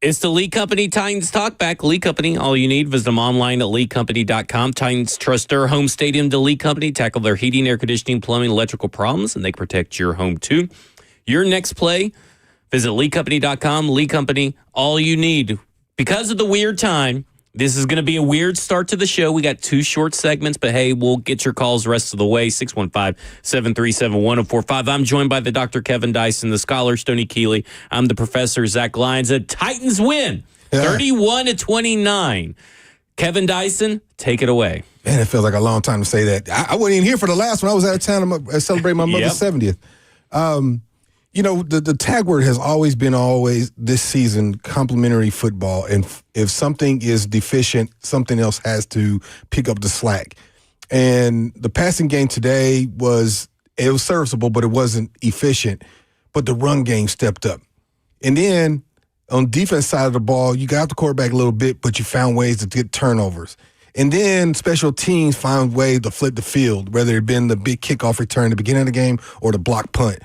It's the Lee Company Titans Talkback. Lee Company, all you need. Visit them online at leecompany.com. Titans trust their home stadium to Lee Company. Tackle their heating, air conditioning, plumbing, electrical problems, and they protect your home too. Your next play, visit leecompany.com. Lee Company, all you need. Because of the weird time, this is going to be a weird start to the show. We got 2 short segments, but hey, we'll get your calls the rest of the way. 615-737-1045. I'm joined by the Dr. Kevin Dyson, the scholar, Stoney Keeley. I'm the professor, Zach Lyons. The Titans win 31-29. Kevin Dyson, take it away. Man, it feels like a long time to say that. I wasn't even here for the last one. I was out of town celebrating my mother's 70th. You know, the tag word has always been this season, complementary football. And if something is deficient, something else has to pick up the slack. And the passing game today was serviceable, but it wasn't efficient. But the run game stepped up. And then on defense side of the ball, you got the quarterback a little bit, but you found ways to get turnovers. And then special teams found ways to flip the field, whether it been the big kickoff return at the beginning of the game or the block punt.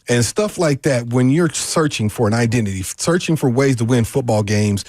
And stuff like that, when you're searching for an identity, searching for ways to win football games,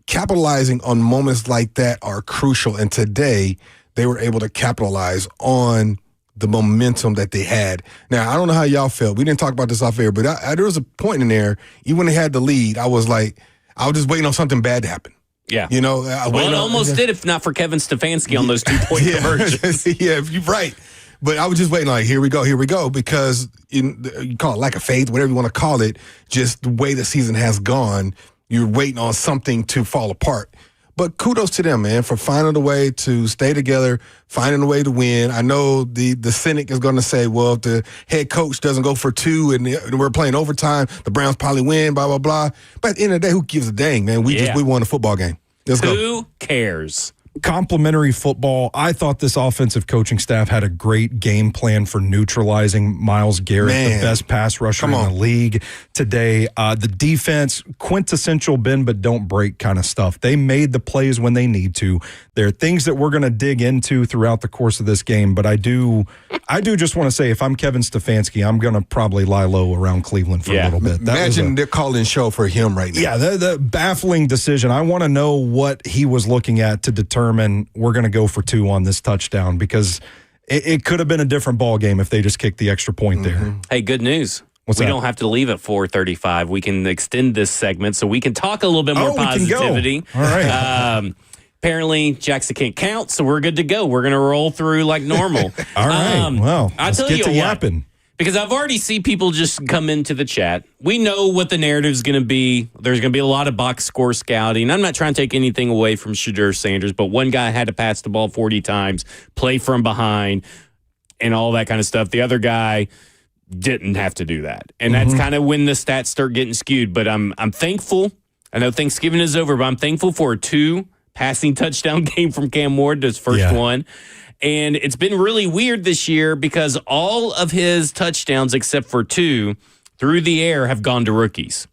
capitalizing on moments like that are crucial. And today, they were able to capitalize on the momentum that they had. Now, I don't know how y'all felt. We didn't talk about this off air, but there was a point in there, even when they had the lead, I was just waiting on something bad to happen. Yeah. You know, it almost did if not for Kevin Stefanski on those 2-point conversions. Yeah, you're right. But I was just waiting here we go, because you call it lack of faith, whatever you want to call it, just the way the season has gone, you're waiting on something to fall apart. But kudos to them, man, for finding a way to stay together, finding a way to win. I know the cynic is going to say, well, if the head coach doesn't go for 2 and we're playing overtime, the Browns probably win, blah, blah, blah. But at the end of the day, who gives a dang, man? We won a football game. Let's go. Who cares? Complementary football. I thought this offensive coaching staff had a great game plan for neutralizing Myles Garrett, the best pass rusher in the league today. The defense, quintessential bend but don't break kind of stuff. They made the plays when they need to. There are things that we're going to dig into throughout the course of this game, but I do just want to say, if I'm Kevin Stefanski, I'm going to probably lie low around Cleveland for a little bit. Imagine they're calling show for him right now. Yeah, the baffling decision. I want to know what he was looking at to determine we're going to go for 2 on this touchdown, because it could have been a different ball game if they just kicked the extra point there. Hey, good news. We don't have to leave at 4:35. We can extend this segment so we can talk a little bit more positivity. All right. Apparently, Jackson can't count, so we're good to go. We're going to roll through like normal. All right. Well, let's get to yapping. Because I've already seen people just come into the chat. We know what the narrative is going to be. There's going to be a lot of box score scouting. I'm not trying to take anything away from Shootout Sanders, but one guy had to pass the ball 40 times, play from behind, and all that kind of stuff. The other guy didn't have to do that. And that's kind of when the stats start getting skewed. But I'm thankful. I know Thanksgiving is over, but I'm thankful for a 2 passing touchdown game from Cam Ward, his first one. And it's been really weird this year because all of his touchdowns, except for 2, through the air have gone to rookies.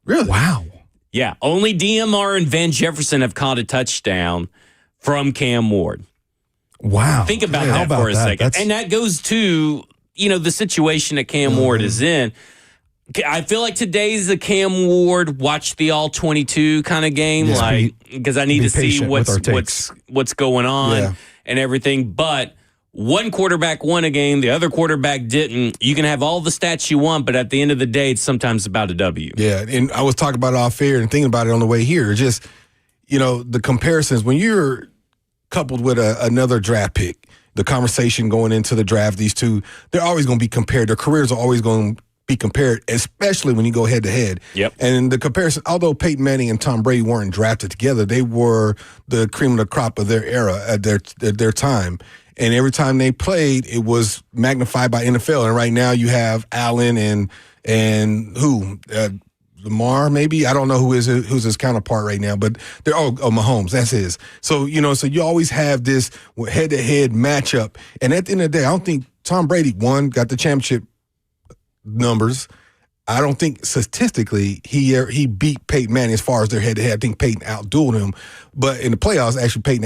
Really? Wow. Yeah. Only DMR and Van Jefferson have caught a touchdown from Cam Ward. Wow. Think about that for a second. And that goes to, the situation that Cam Ward is in. I feel like today's the Cam Ward watch the all 22 kind of game, because I need to see what's going on and everything. But one quarterback won a game, the other quarterback didn't. You can have all the stats you want, but at the end of the day, it's sometimes about a W. Yeah, and I was talking about it off air and thinking about it on the way here. Just, the comparisons, when you're coupled with another draft pick, the conversation going into the draft, these two, they're always going to be compared. Their careers are always going to be compared, especially when you go head to head. Yep. And the comparison, although Peyton Manning and Tom Brady weren't drafted together, they were the cream of the crop of their era at their time. And every time they played, it was magnified by NFL. And right now you have Allen and who? Lamar, maybe? I don't know who's his counterpart right now, but they're Mahomes, that's his. So, so you always have this head-to-head matchup. And at the end of the day, I don't think Tom Brady, got the championship numbers. I don't think statistically he beat Peyton Manning as far as their head-to-head. I think Peyton outdueled him. But in the playoffs, Peyton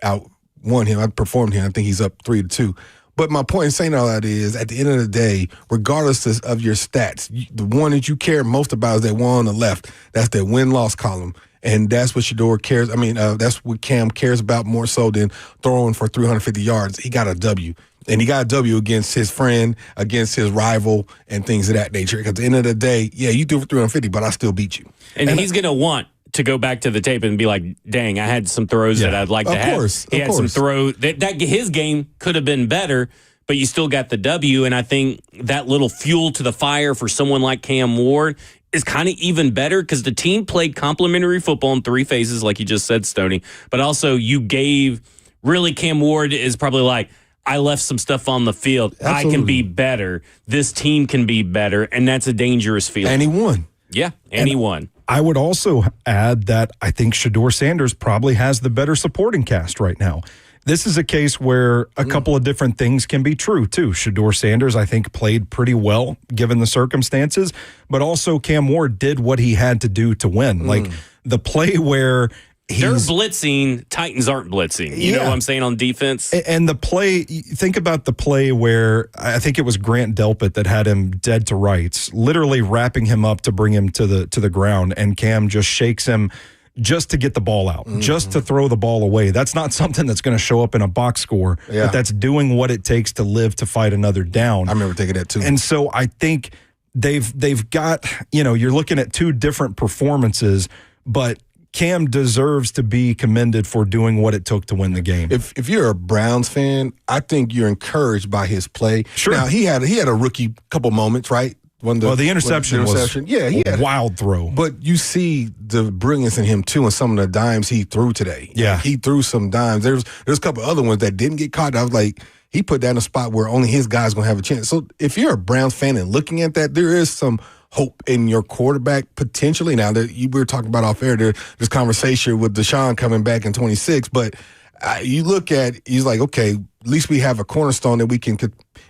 out won him. I performed him. I think he's up 3-2. But my point in saying all that is, at the end of the day, regardless of your stats, the one that you care most about is that one on the left. That's the win-loss column. And that's what Shador cares. I mean, that's what Cam cares about more so than throwing for 350 yards. He got a W. And he got a W against his friend, against his rival, and things of that nature. Because at the end of the day, yeah, you threw for 350, but I still beat you. And he's going to want to go back to the tape and be like, dang, I had some throws that I'd like to have. He had some throws. That his game could have been better, but you still got the W. And I think that little fuel to the fire for someone like Cam Ward is kind of even better because the team played complementary football in three phases, like you just said, Stoney. But also you gave, really, Cam Ward is probably like, I left some stuff on the field. Absolutely. I can be better. This team can be better. And that's a dangerous feeling. And he won. Yeah, and he won. I would also add that I think Shador Sanders probably has the better supporting cast right now. This is a case where a couple of different things can be true, too. Shador Sanders, I think, played pretty well given the circumstances, but also Cam Ward did what he had to do to win. Like the play where they're blitzing, Titans aren't blitzing. You know what I'm saying on defense? And the play, think about the play where I think it was Grant Delpit that had him dead to rights, literally wrapping him up to bring him to the ground, and Cam just shakes him just to get the ball out, just to throw the ball away. That's not something that's going to show up in a box score, but that's doing what it takes to live to fight another down. I remember taking that too. And so I think they've got, you're looking at two different performances, but Cam deserves to be commended for doing what it took to win the game. If you're a Browns fan, I think you're encouraged by his play. Sure. Now, he had a rookie couple moments, right? The interception was a wild throw. But you see the brilliance in him, too, and some of the dimes he threw today. Yeah. He threw some dimes. There's a couple other ones that didn't get caught. I was like, he put that in a spot where only his guy's going to have a chance. So if you're a Browns fan and looking at that, there is some hope in your quarterback potentially. Now, that we were talking about off air, this conversation with Deshaun coming back in 26, but you look at, he's like, okay, at least we have a cornerstone that we can,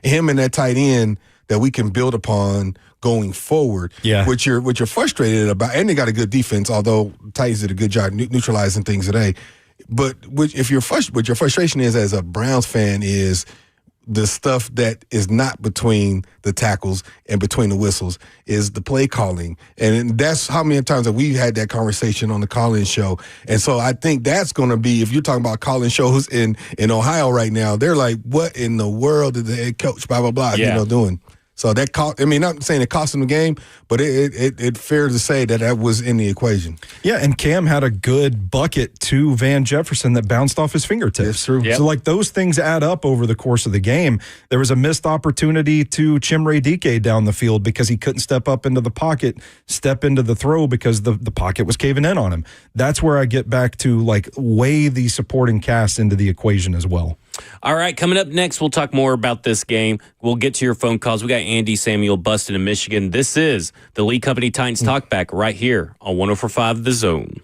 him and that tight end, that we can build upon going forward. Yeah. Which you're frustrated about, and they got a good defense, although Titans did a good job neutralizing things today. But what your frustration is as a Browns fan is the stuff that is not between the tackles and between the whistles is the play calling. And that's how many times that we've had that conversation on the call-in show. And so I think that's going to be, if you're talking about call-in shows in Ohio right now, they're like, what in the world did the head coach, blah, blah, blah, doing? So that not saying it cost him the game, but it fair to say that was in the equation. Yeah, and Cam had a good bucket to Van Jefferson that bounced off his fingertips. That's true. Yep. So like those things add up over the course of the game. There was a missed opportunity to Chimere Dike down the field because he couldn't step up into the pocket, step into the throw because the pocket was caving in on him. That's where I get back to like weigh the supporting cast into the equation as well. All right, coming up next, we'll talk more about this game. We'll get to your phone calls. We got Andy Samuel busted in Michigan. This is the Lee Company Titans Talkback right here on 104.5 The Zone.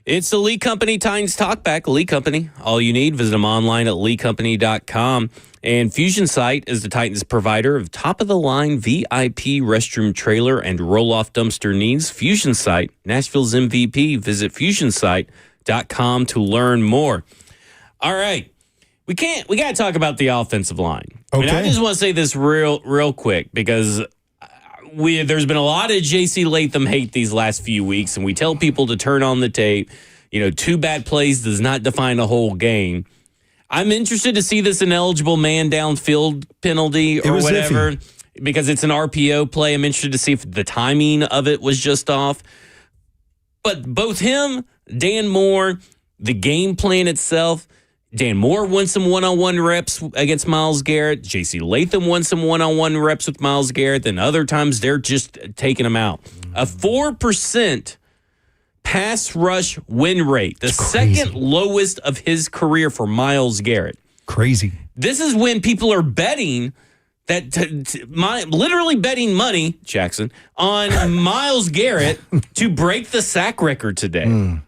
It's the Lee Company Titans Talkback. Lee Company, all you need. Visit them online at leecompany.com. And Fusion Site is the Titans provider of top-of-the-line VIP restroom trailer and roll-off dumpster needs. Fusion Site, Nashville's MVP. Visit fusionsite.com to learn more. All right. We got to talk about the offensive line. Okay. And I just want to say this real quick because there's been a lot of J.C. Latham hate these last few weeks, and we tell people to turn on the tape. 2 bad plays does not define a whole game. I'm interested to see this ineligible man downfield penalty or whatever because it's an RPO play. I'm interested to see if the timing of it was just off. But both him, Dan Moore, the game plan itself, Dan Moore won some one-on-one reps against Myles Garrett. J.C. Latham won some one-on-one reps with Myles Garrett. Then other times they're just taking him out. A 4% pass rush win rate, the second lowest of his career for Myles Garrett. Crazy. This is when people are betting that literally betting money, Jackson, on Myles Garrett to break the sack record today.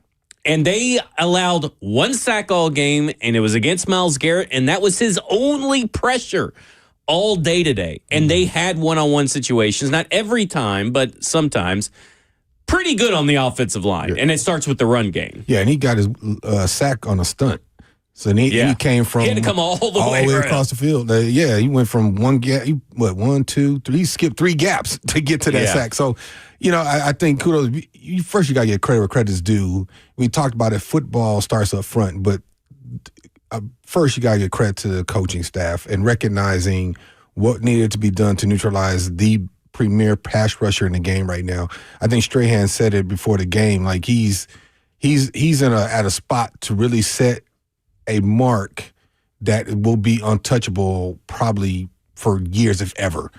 And they allowed 1 sack all game, and it was against Myles Garrett, and that was his only pressure all day today. And they had one-on-one situations, not every time, but sometimes. Pretty good on the offensive line, and it starts with the run game. Yeah, and he got his sack on a stunt. So he came from he had to come all the way across the field. He went from one gap, 1, 2, 3. He skipped 3 gaps to get to that sack. So, I think kudos. First, you got to get credit where credit's due. We talked about it. Football starts up front, but first you got to get credit to the coaching staff and recognizing what needed to be done to neutralize the premier pass rusher in the game right now. I think Strahan said it before the game. Like he's at a spot to really set a mark that will be untouchable probably for years, if ever.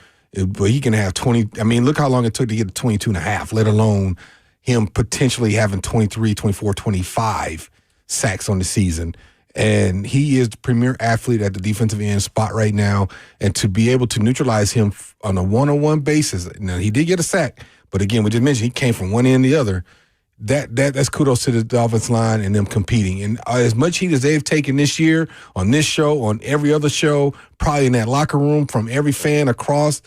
But he can have 20. I mean, look how long it took to get to 22 and a half, let alone him potentially having 23, 24, 25 sacks on the season. And he is the premier athlete at the defensive end spot right now. And to be able to neutralize him on a one-on-one basis, now he did get a sack, but again, we just mentioned he came from one end to the other. That's kudos to the offensive line and them competing. And as much heat as they've taken this year on this show, on every other show, probably in that locker room from every fan across,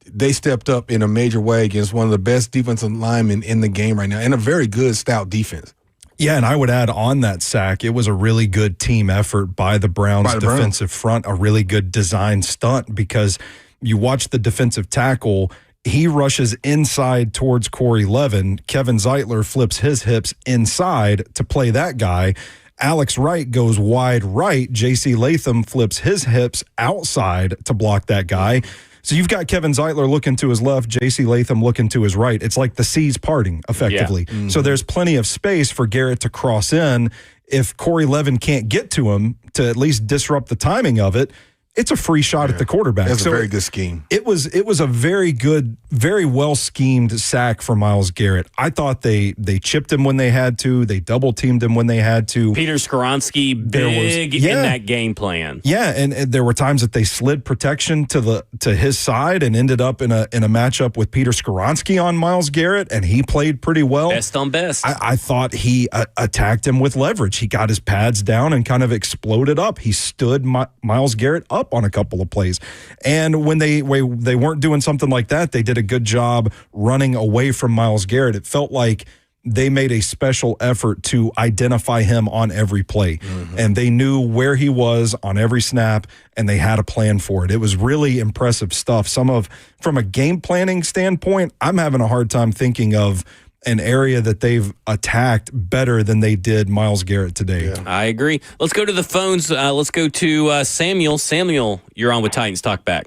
they stepped up in a major way against one of the best defensive linemen in the game right now and a very good, stout defense. Yeah, and I would add on that sack, it was a really good team effort by the Browns defensive front, a really good design stunt because you watch the defensive tackle, he rushes inside towards Corey Levin. Kevin Zeitler flips his hips inside to play that guy. Alex Wright goes wide right. J.C. Latham flips his hips outside to block that guy. So you've got Kevin Zeitler looking to his left, J.C. Latham looking to his right. It's like the seas parting, effectively. Yeah. Mm-hmm. So there's plenty of space for Garrett to cross in. If Corey Levin can't get to him to at least disrupt the timing of it, it's a free shot at the quarterback. That's a very good scheme. It was a very good, very well schemed sack for Myles Garrett. I thought they chipped him when they had to. They double teamed him when they had to. Peter Skoronski big in that game plan. Yeah, and there were times that they slid protection to his side and ended up in a matchup with Peter Skoronski on Myles Garrett, and he played pretty well. Best on best. I thought he attacked him with leverage. He got his pads down and kind of exploded up. He stood Myles Garrett up on a couple of plays. And when they weren't doing something like that, they did a good job running away from Myles Garrett. It felt like they made a special effort to identify him on every play. Mm-hmm. And they knew where he was on every snap, and they had a plan for it. It was really impressive stuff. From a game planning standpoint, I'm having a hard time thinking of an area that they've attacked better than they did Myles Garrett today. Yeah. I agree. Let's go to the phones. Let's go to Samuel. Samuel, you're on with Titans Talkback.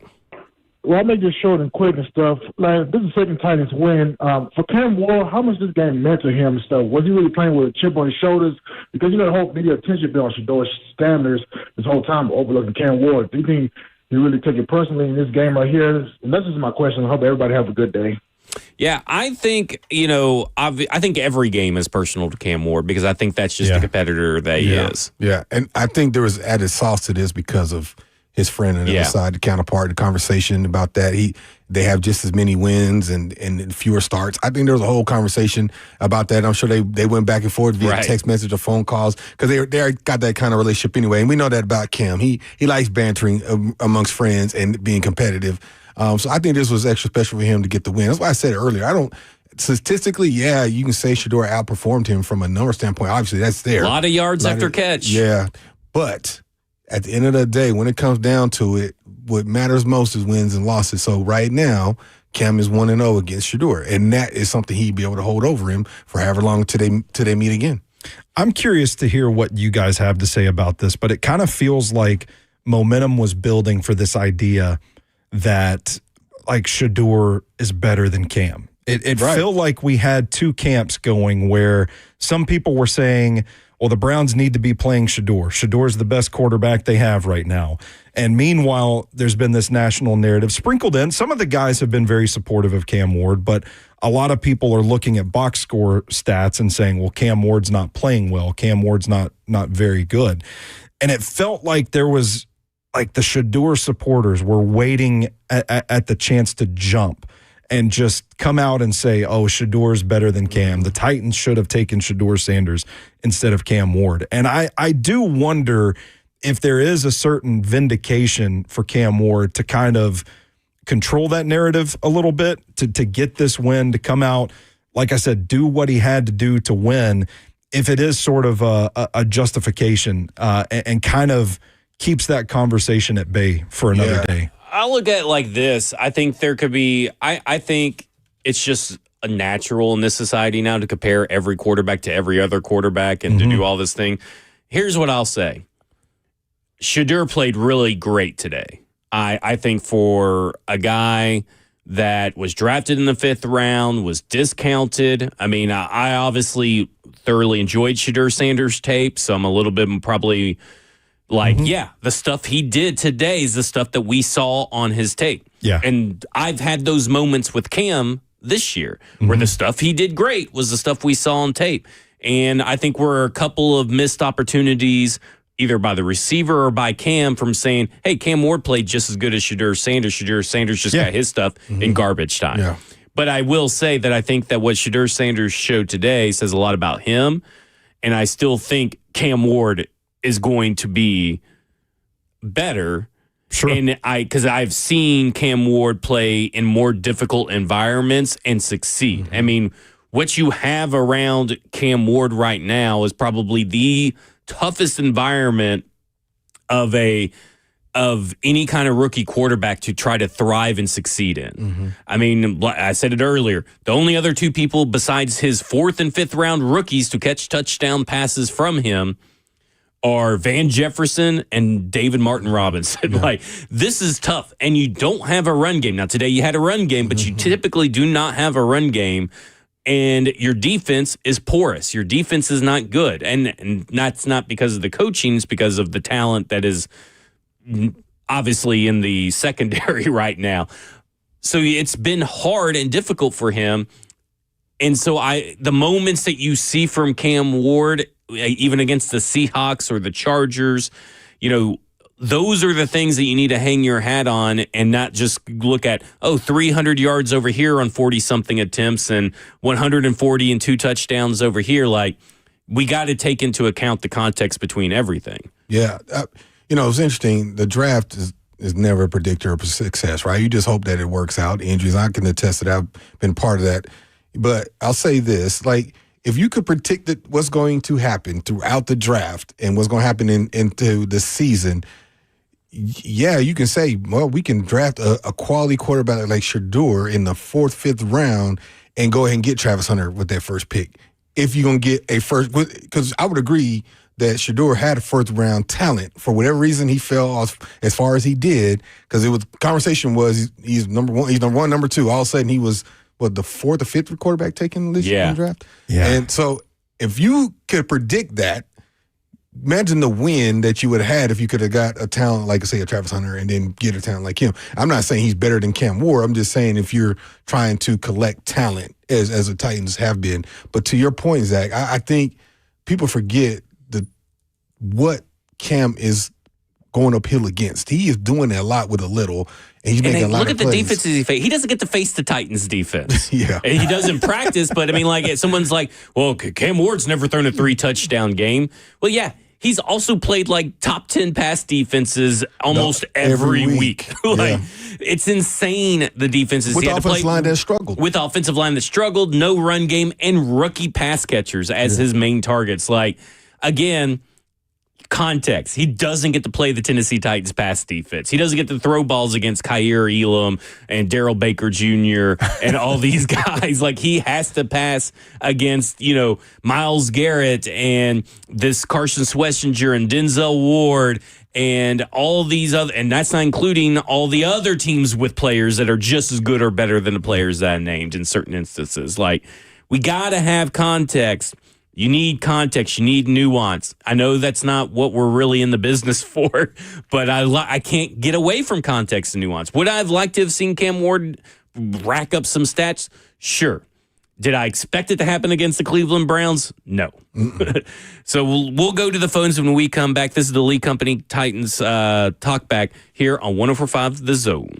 Well, I'll make this short and quick and stuff. Like, this is the second Titans win. For Cam Ward, how much this game meant to him and stuff? Was he really playing with a chip on his shoulders? Because, the whole media attention been on Shador Sanders this whole time overlooking Cam Ward. Do you think he really took it personally in this game right here? And that's just my question. I hope everybody have a good day. Yeah, I think, I think every game is personal to Cam Ward because I think that's just the competitor that he is. Yeah, and I think there was added sauce to this because of his friend on the other side, the counterpart, the conversation about that. They have just as many wins and fewer starts. I think there was a whole conversation about that. I'm sure they went back and forth via text message or phone calls because they got that kind of relationship anyway. And we know that about Cam. He likes bantering amongst friends and being competitive. So I think this was extra special for him to get the win. That's why I said it earlier. Statistically, you can say Shedeur outperformed him from a number standpoint. Obviously, that's there. A lot of yards after catch. Yeah, but at the end of the day, when it comes down to it, what matters most is wins and losses. So right now, Cam is 1-0 against Shedeur, and that is something he'd be able to hold over him for however long till they meet again. I'm curious to hear what you guys have to say about this, but it kind of feels like momentum was building for this idea that like Shedeur is better than Cam. It felt like we had two camps going where some people were saying, well, the Browns need to be playing Shedeur. Shedeur's the best quarterback they have right now. And meanwhile, there's been this national narrative sprinkled in. Some of the guys have been very supportive of Cam Ward, but a lot of people are looking at box score stats and saying, well, Cam Ward's not playing well. Cam Ward's not very good. And it felt like there was like the Shedeur supporters were waiting at the chance to jump and just come out and say, oh, Shedeur's better than Cam. The Titans should have taken Shedeur Sanders instead of Cam Ward. And I do wonder if there is a certain vindication for Cam Ward to kind of control that narrative a little bit, to get this win, to come out, like I said, do what he had to do to win, if it is sort of a justification and kind of keeps that conversation at bay for another day. I look at it like this. I think there could be I think it's just a natural in this society now to compare every quarterback to every other quarterback and to do all this thing. Here's what I'll say. Shedeur played really great today. I think for a guy that was drafted in the 5th round, was discounted. I mean, I obviously thoroughly enjoyed Shedeur Sanders' tape, so I'm a little bit probably like, the stuff he did today is the stuff that we saw on his tape. Yeah. And I've had those moments with Cam this year where the stuff he did great was the stuff we saw on tape. And I think we're a couple of missed opportunities either by the receiver or by Cam from saying, hey, Cam Ward played just as good as Shedeur Sanders. Shedeur Sanders just got his stuff in garbage time. Yeah. But I will say that I think that what Shedeur Sanders showed today says a lot about him. And I still think Cam Ward is going to be better. Sure. And because I've seen Cam Ward play in more difficult environments and succeed. I mean, what you have around Cam Ward right now is probably the toughest environment of any kind of rookie quarterback to try to thrive and succeed in. I mean, I said it earlier, the only other two people besides his 4th and 5th round rookies to catch touchdown passes from him are Van Jefferson and David Martin Robinson. Like, this is tough. And you don't have a run game. Now, today you had a run game, but you typically do not have a run game. And your defense is porous. Your defense is not good. And that's not because of the coaching. It's because of the talent that is obviously in the secondary right now. So it's been hard and difficult for him. And so the moments that you see from Cam Ward, even against the Seahawks or the Chargers, those are the things that you need to hang your hat on and not just look at, 300 yards over here on 40-something attempts and 140 and 2 touchdowns over here. Like, we got to take into account the context between everything. Yeah. It's interesting. The draft is never a predictor of success, right? You just hope that it works out. Injuries, I can attest that I've been part of that. But I'll say this, like, if you could predict what's going to happen throughout the draft and what's going to happen into the season, you can say, well, we can draft a quality quarterback like Shedeur in the 4th, 5th round and go ahead and get Travis Hunter with that first pick. If you're going to get a first, because I would agree that Shedeur had a 1st round talent. For whatever reason, he fell off as far as he did, because conversation was he's number one, number 2. All of a sudden, he was the 4th or 5th quarterback taken this year in the draft? Yeah. And so if you could predict that, imagine the win that you would have had if you could have got a talent like, say, a Travis Hunter and then get a talent like him. I'm not saying he's better than Cam Ward. I'm just saying if you're trying to collect talent, as the Titans have been. But to your point, Zach, I think people forget what Cam is going uphill against. He is doing a lot with a little, and he's making a lot look of at the plays. defenses he faced. He doesn't get to face the Titans defense. Yeah. And he does in practice, but I mean, like, someone's like, well, Cam Ward's never thrown a 3-touchdown game. Well, yeah. He's also played like top 10 pass defenses almost every week. Like, it's insane, the defenses with he the had to play. Offensive line that struggled. With offensive line that struggled, no run game, and rookie pass catchers as his main targets. Like, again, context. He doesn't get to play the Tennessee Titans pass defense. He doesn't get to throw balls against Kyer Elam and Daryl Baker Jr. and all these guys. Like, he has to pass against, Myles Garrett and this Carson Schlesinger and Denzel Ward and all these other, and that's not including all the other teams with players that are just as good or better than the players that I named in certain instances. Like, we got to have context. You need context. You need nuance. I know that's not what we're really in the business for, but I can't get away from context and nuance. Would I have liked to have seen Cam Ward rack up some stats? Sure. Did I expect it to happen against the Cleveland Browns? No. So we'll go to the phones when we come back. This is the Lee Company Titans Talkback here on 104.5 The Zone.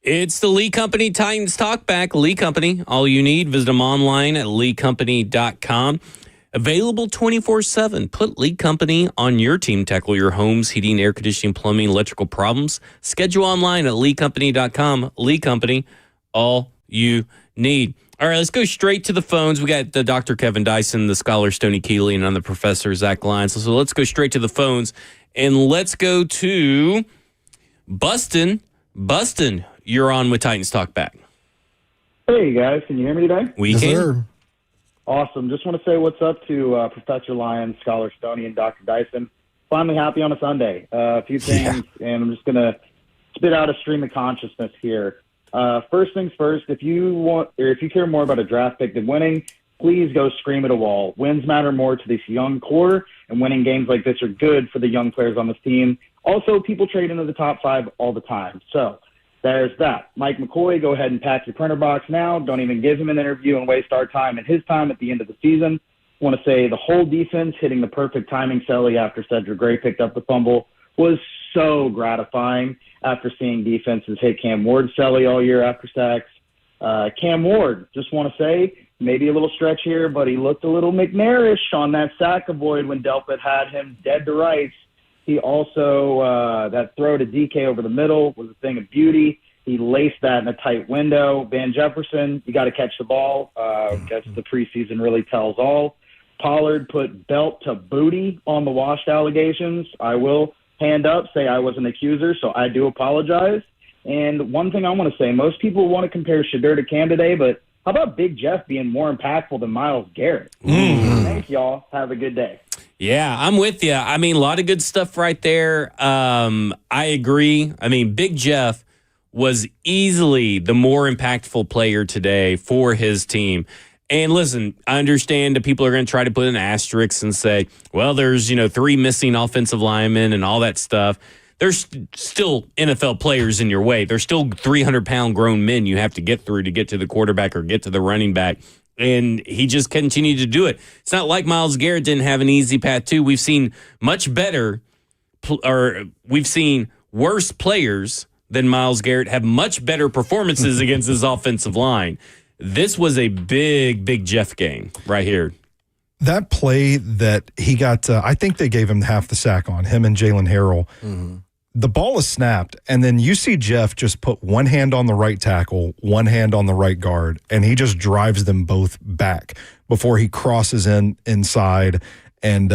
It's the Lee Company Titans Talkback. Lee Company, all you need. Visit them online at leecompany.com. Available 24/7. Put Lee Company on your team. Tackle your home's heating, air conditioning, plumbing, electrical problems. Schedule online at leecompany.com. Lee Company, all you need. All right, let's go straight to the phones. We got the Dr. Kevin Dyson, the scholar Stoney Keeley, and I'm the professor Zach Lyons. So let's go straight to the phones, and let's go to Bustin. Bustin, you're on with Titans Talkback. Hey, guys. Can you hear me today? We Yes, can. sir. Awesome. Just want to say what's up to Professor Lyons, Scholar Stoney, and Dr. Dyson. Finally happy on a Sunday. A few things, and I'm just going to spit out a stream of consciousness here. First things first, if you care more about a draft pick than winning, please go scream at a wall. Wins matter more to this young core, and winning games like this are good for the young players on this team. Also, people trade into the top 5 all the time. So there's that. Mike McCoy, go ahead and pack your printer box now. Don't even give him an interview and waste our time and his time at the end of the season. I want to say the whole defense hitting the perfect timing celly after Cedric Gray picked up the fumble was so gratifying after seeing defenses hit Cam Ward's celly all year after sacks. Cam Ward, just want to say, maybe a little stretch here, but he looked a little McNairish on that sack avoid when Delpit had him dead to rights. He also, that throw to DK over the middle was a thing of beauty. He laced that in a tight window. Van Jefferson, you got to catch the ball. Guess the preseason really tells all. Pollard put belt to booty on the washed allegations. I will hand up, say I was an accuser, so I do apologize. And one thing I want to say, most people want to compare Shedeur to Cam today, but how about Big Jeff being more impactful than Myles Garrett? Thanks, y'all. Have a good day. Yeah, I'm with you. I mean, a lot of good stuff right there. I agree. I mean, Big Jeff was easily the more impactful player today for his team. And listen, I understand that people are going to try to put an asterisk and say, well, there's, 3 missing offensive linemen and all that stuff. There's still NFL players in your way. There's still 300-pound grown men you have to get through to get to the quarterback or get to the running back. And he just continued to do it. It's not like Myles Garrett didn't have an easy path, too. We've seen much better, or we've seen worse players than Myles Garrett have much better performances against his offensive line. This was a big, big Jeff game right here. That play that he got, I think they gave him half the sack on, him and Jalen Harrell. Mm-hmm. The ball is snapped, and then you see Jeff just put one hand on the right tackle, one hand on the right guard, and he just drives them both back before he crosses inside and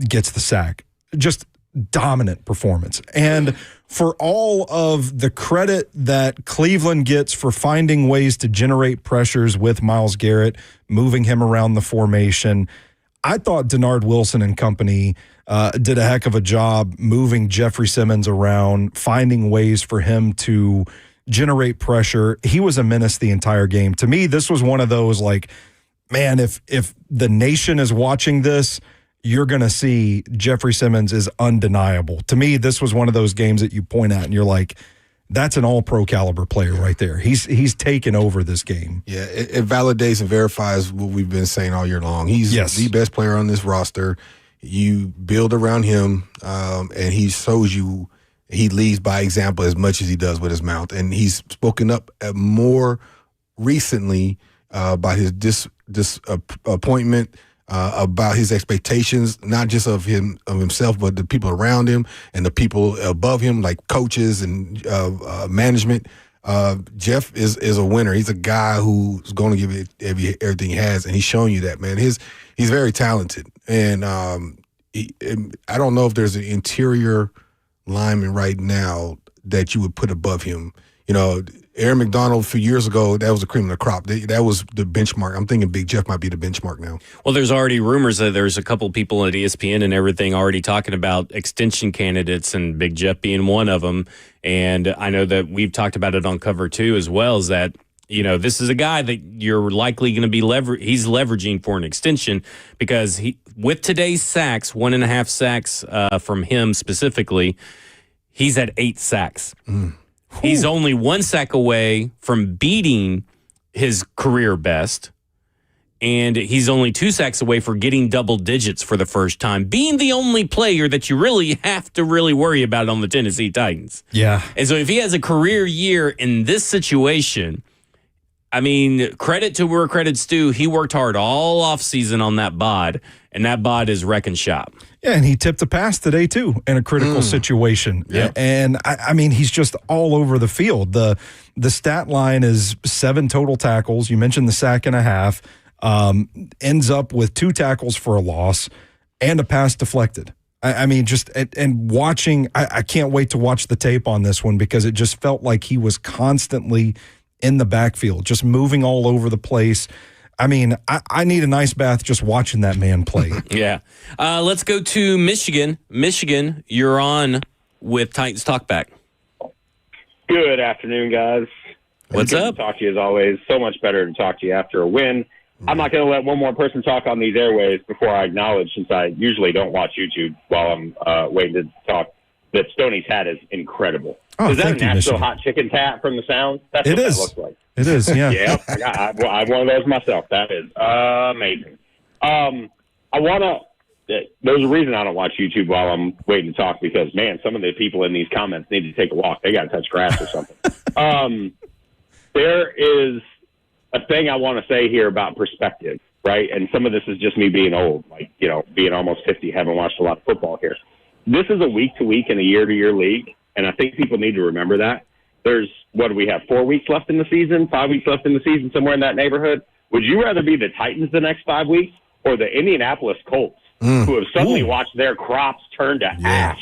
gets the sack. Just dominant performance. And for all of the credit that Cleveland gets for finding ways to generate pressures with Myles Garrett, moving him around the formation, I thought Denard Wilson and company did a heck of a job moving Jeffrey Simmons around, finding ways for him to generate pressure. He was a menace the entire game. To me, this was one of those, like, man, if the nation is watching this, you're going to see Jeffrey Simmons is undeniable. To me, this was one of those games that you point at and you're like, that's an all-pro caliber player right there. He's taken over this game. Yeah, it validates and verifies what we've been saying all year long. He's the best player on this roster. You build around him, and he shows you he leads by example as much as he does with his mouth. And he's spoken up more recently by his disappointment, about his expectations, not just of himself, but the people around him and the people above him, like coaches and management. Jeff is a winner. He's a guy who's going to give it everything he has, and he's showing you that, man. He's very talented, and I don't know if there's an interior lineman right now that you would put above him. Aaron McDonald a few years ago, that was the cream of the crop. That was the benchmark. I'm thinking Big Jeff might be the benchmark now. Well, there's already rumors that there's a couple people at ESPN and everything already talking about extension candidates, and Big Jeff being one of them. And I know that we've talked about it on Cover 2 as well, is that, this is a guy that you're likely going to be he's leveraging for an extension, because with today's sacks, 1.5 sacks from him specifically, he's at 8 sacks. He's only 1 sack away from beating his career best, and he's only 2 sacks away for getting double digits for the first time, being the only player that you really have to really worry about on the Tennessee Titans. Yeah. And so if he has a career year in this situation, I mean, credit to where credit's due. He worked hard all offseason on that bod, and that bod is wrecking shop. Yeah, and he tipped a pass today, too, in a critical situation. Yep. And, I mean, he's just all over the field. The stat line is 7 total tackles. You mentioned the sack and a half. Ends up with 2 tackles for a loss and a pass deflected. I mean, just and watching, I can't wait to watch the tape on this one because it just felt like he was constantly in the backfield, just moving all over the place. I mean, I need an ice bath just watching that man play. Yeah. Let's go to Michigan. Michigan, you're on with Titans Talkback. Good afternoon, guys. What's good up? To talk to you as always. So much better to talk to you after a win. I'm not going to let one more person talk on these airways before I acknowledge, since I usually don't watch YouTube while I'm waiting to talk, that Stoney's hat is incredible. Oh, is that a thank you, Nashville Michigan. hot chicken hat from the sounds? That's It what is. that looks like. It is, yeah. Yeah, I have one of those myself. That is amazing. There's a reason I don't watch YouTube while I'm waiting to talk because, man, some of the people in these comments need to take a walk. They got to touch grass or something. There is a thing I want to say here about perspective, right? And some of this is just me being old, like, you know, being almost 50, haven't watched a lot of football here. This is a week-to-week and a year-to-year league, and I think people need to remember that. There's, what do we have, 4 weeks left in the season, 5 weeks left in the season, somewhere in that neighborhood? Would you rather be the Titans the next 5 weeks or the Indianapolis Colts, who have suddenly watched their crops turn to ash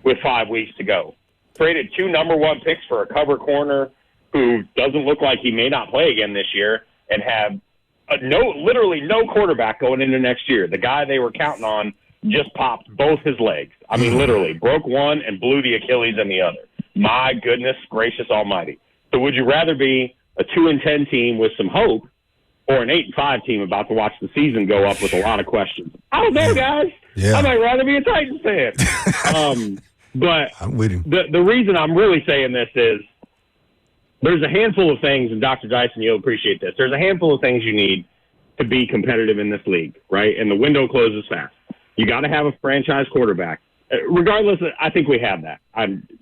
with 5 weeks to go? Traded 2 number 1 picks for a cover corner who doesn't look like he may not play again this year, and have literally no quarterback going into next year. The guy they were counting on just popped both his legs. I mean, literally broke one and blew the Achilles in the other. My goodness gracious almighty. So would you rather be a 2-10 team with some hope or an 8-5 team about to watch the season go up with a lot of questions? I don't know, guys. Yeah. I might rather be a Titans fan. But I'm with him. the reason I'm really saying this is there's a handful of things, and Dr. Dyson, you'll appreciate this. There's a handful of things you need to be competitive in this league, right? And the window closes fast. You got to have a franchise quarterback. Regardless, I think we have that.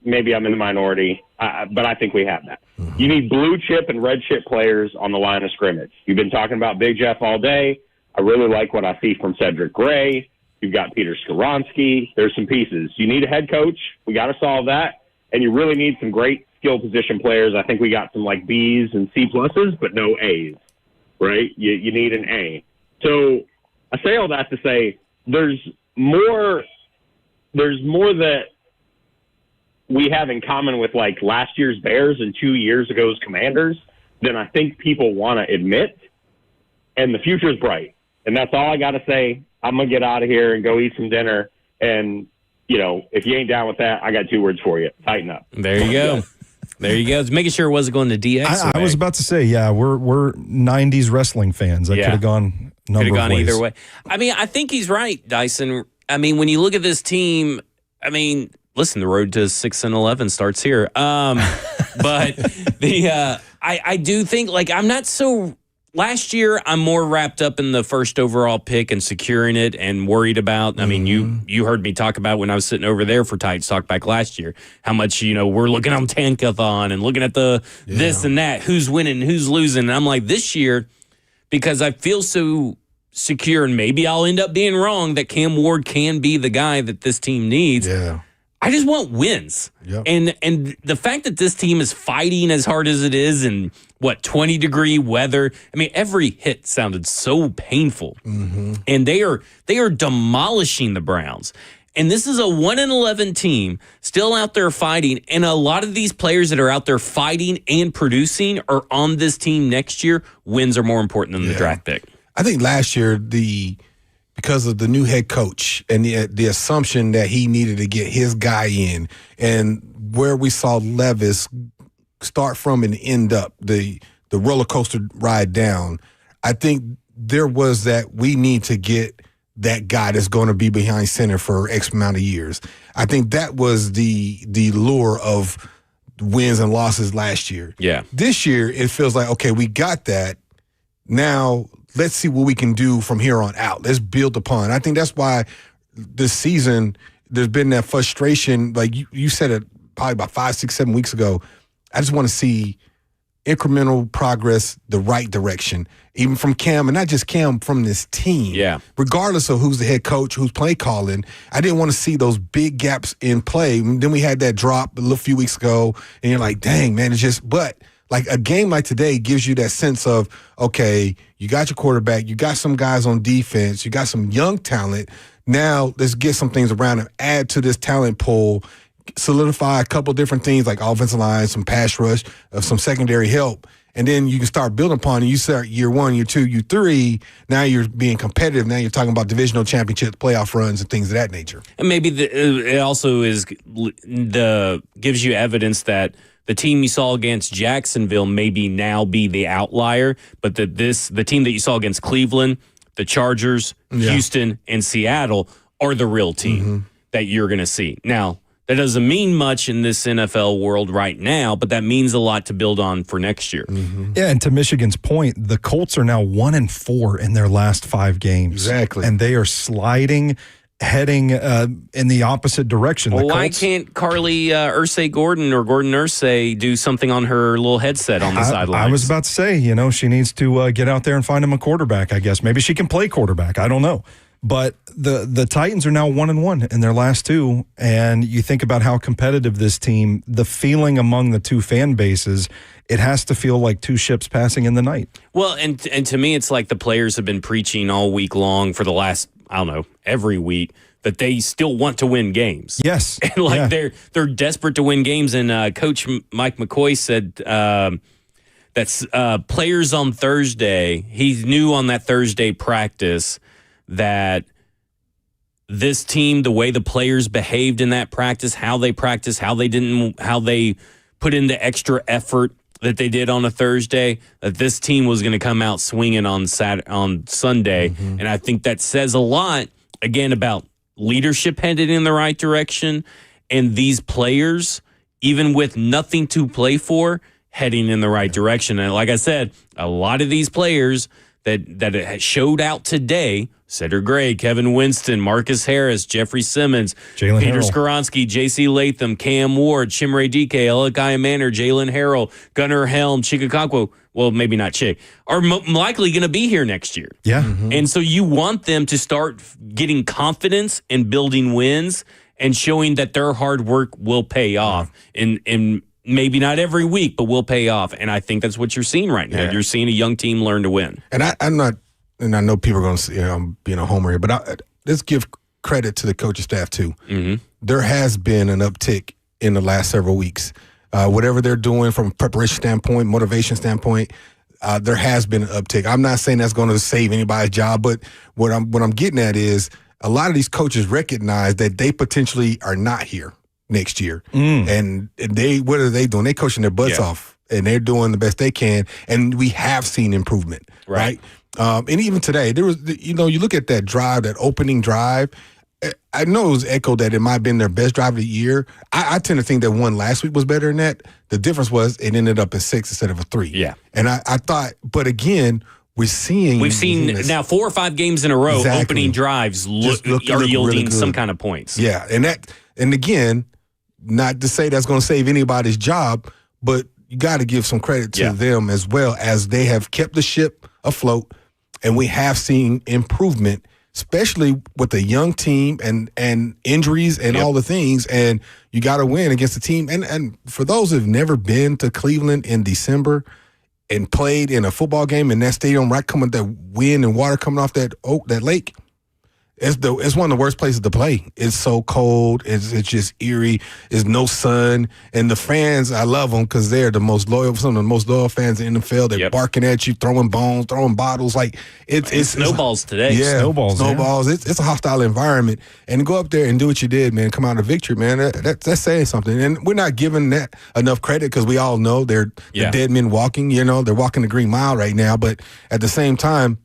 Maybe I'm in the minority, but I think we have that. You need blue chip and red chip players on the line of scrimmage. You've been talking about Big Jeff all day. I really like what I see from Cedric Gray. You've got Peter Skoronski. There's some pieces. You need a head coach. We got to solve that. And you really need some great skill position players. I think we got some like B's and C pluses, but no A's, right? You need an A. So I say all that to say there's more that we have in common with like last year's Bears and 2 years ago's Commanders than I think people want to admit. And the future's bright. And that's all I got to say. I'm going to get out of here and go eat some dinner. And, you know, if you ain't down with that, I got 2 words for you. Tighten up. There you go. There you go. Just making sure it wasn't going to DX. I was about to say, yeah, we're 90s wrestling fans. I could have gone either way. I mean, I think he's right, Dyson. I mean, when you look at this team, I mean, listen, the road to 6-11 starts here. But I do think, like, I'm not so. Last year, I'm more wrapped up in the first overall pick and securing it and worried about. I mean, you heard me talk about when I was sitting over there for Titans Talkback last year, how much, you know, we're looking on Tankathon and looking at the this and that, who's winning, who's losing. And I'm like, this year, because I feel so secure, and maybe I'll end up being wrong, that Cam Ward can be the guy that this team needs. Yeah. I just want wins. Yep. And the fact that this team is fighting as hard as it is in, 20-degree weather. I mean, every hit sounded so painful. And they are demolishing the Browns. And this is a 1-11 team still out there fighting. And a lot of these players that are out there fighting and producing are on this team next year. Wins are more important than the draft pick. I think last year, because of the new head coach and the assumption that he needed to get his guy in, and where we saw Levis start from and end up, the roller coaster ride down, I think there was that we need to get that guy that's going to be behind center for X amount of years. I think that was the lure of wins and losses last year. Yeah. This year, it feels like, okay, we got that. Now let's see what we can do from here on out. Let's build upon. I think that's why this season there's been that frustration. Like you said it probably about 5, 6, 7 weeks ago. I just want to see incremental progress the right direction, even from Cam, and not just Cam, from this team. Yeah. Regardless of who's the head coach, who's play calling, I didn't want to see those big gaps in play. And then we had that drop a little few weeks ago, and you're like, dang, man, it's just, but like a game like today gives you that sense of, okay, you got your quarterback, you got some guys on defense, you got some young talent. Now let's get some things around and add to this talent pool, solidify a couple different things like offensive line, some pass rush, some secondary help, and then you can start building upon it. You start year 1, year 2, year 3. Now you're being competitive. Now you're talking about divisional championships, playoff runs, and things of that nature. And maybe it also gives you evidence that the team you saw against Jacksonville maybe now be the outlier, but that the team that you saw against Cleveland, the Chargers, Houston, and Seattle are the real team that you're going to see. Now, that doesn't mean much in this NFL world right now, but that means a lot to build on for next year. Yeah, and to Michigan's point, the Colts are now 1-4 in their last 5 games. Exactly. And they are sliding, heading in the opposite direction. Well, why can't Carly Ursay-Gordon or Gordon Ursay do something on her little headset on the sidelines? I was about to say, she needs to get out there and find him a quarterback, I guess. Maybe she can play quarterback. I don't know. But the Titans are now 1-1 in their last 2, and you think about how competitive this team, the feeling among the two fan bases, it has to feel like two ships passing in the night. Well, and to me, it's like the players have been preaching all week long for the last, I don't know, every week, that they still want to win games. Yes. And they're desperate to win games, and Coach Mike McCoy said that players on Thursday, he knew on that Thursday practice that this team, the way the players behaved in that practice, how they put into extra effort that they did on a Thursday, that this team was going to come out swinging on Sunday. And I think that says a lot, again, about leadership headed in the right direction, and these players, even with nothing to play for, heading in the right direction. And like I said, a lot of these players that showed out today, Cedric Gray, Kevin Winston, Marcus Harris, Jeffrey Simmons, Jalen Peter Harrell. Skoronski, J.C. Latham, Cam Ward, Chimere Dike, Elikai Manor, Jalen Harrell, Gunnar Helm, Chikakakwo, well, maybe not Chick, are likely going to be here next year. Yeah. And so you want them to start getting confidence and building wins and showing that their hard work will pay off. And maybe not every week, but will pay off. And I think that's what you're seeing right now. Yeah. You're seeing a young team learn to win. And I'm not, and I know people are going to say I'm being a homer here, but let's give credit to the coaching staff too. There has been an uptick in the last several weeks. Whatever they're doing from a preparation standpoint, motivation standpoint, there has been an uptick. I'm not saying that's going to save anybody's job, but what I'm getting at is a lot of these coaches recognize that they potentially are not here next year. And what are they doing? They're coaching their butts off, and they're doing the best they can. And we have seen improvement, right? And even today, there was, you look at that drive, that opening drive. I know it was echoed that it might have been their best drive of the year. I tend to think that one last week was better than that. The difference was it ended up at 6 instead of a 3. Yeah. And I thought, but again, we've seen now 4 or 5 games in a row, opening drives are yielding really some kind of points. Yeah. And again, not to say that's going to save anybody's job, but you got to give some credit to them as well, as they have kept the ship afloat, and we have seen improvement, especially with a young team and injuries and all the things. And you got to win against the team. And for those who've never been to Cleveland in December and played in a football game in that stadium, right, coming that wind and water coming off that lake, it's one of the worst places to play. It's so cold. It's just eerie. There's no sun. And the fans, I love them because they're some of the most loyal fans in the NFL. They're barking at you, throwing bones, throwing bottles. Like it's snowballs today. Yeah, snowballs. Yeah. It's a hostile environment. And to go up there and do what you did, man, come out of victory, man, that's saying something. And we're not giving that enough credit because we all know they're the dead men walking. They're walking the Green Mile right now. But at the same time,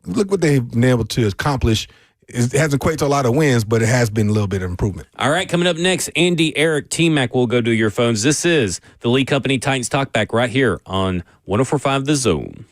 look what they've been able to accomplish. It hasn't equated to a lot of wins, but it has been a little bit of improvement. All right, coming up next, Andy, Eric, T-Mac will go to your phones. This is the Lee Company Titans Talkback right here on 104.5 The Zone.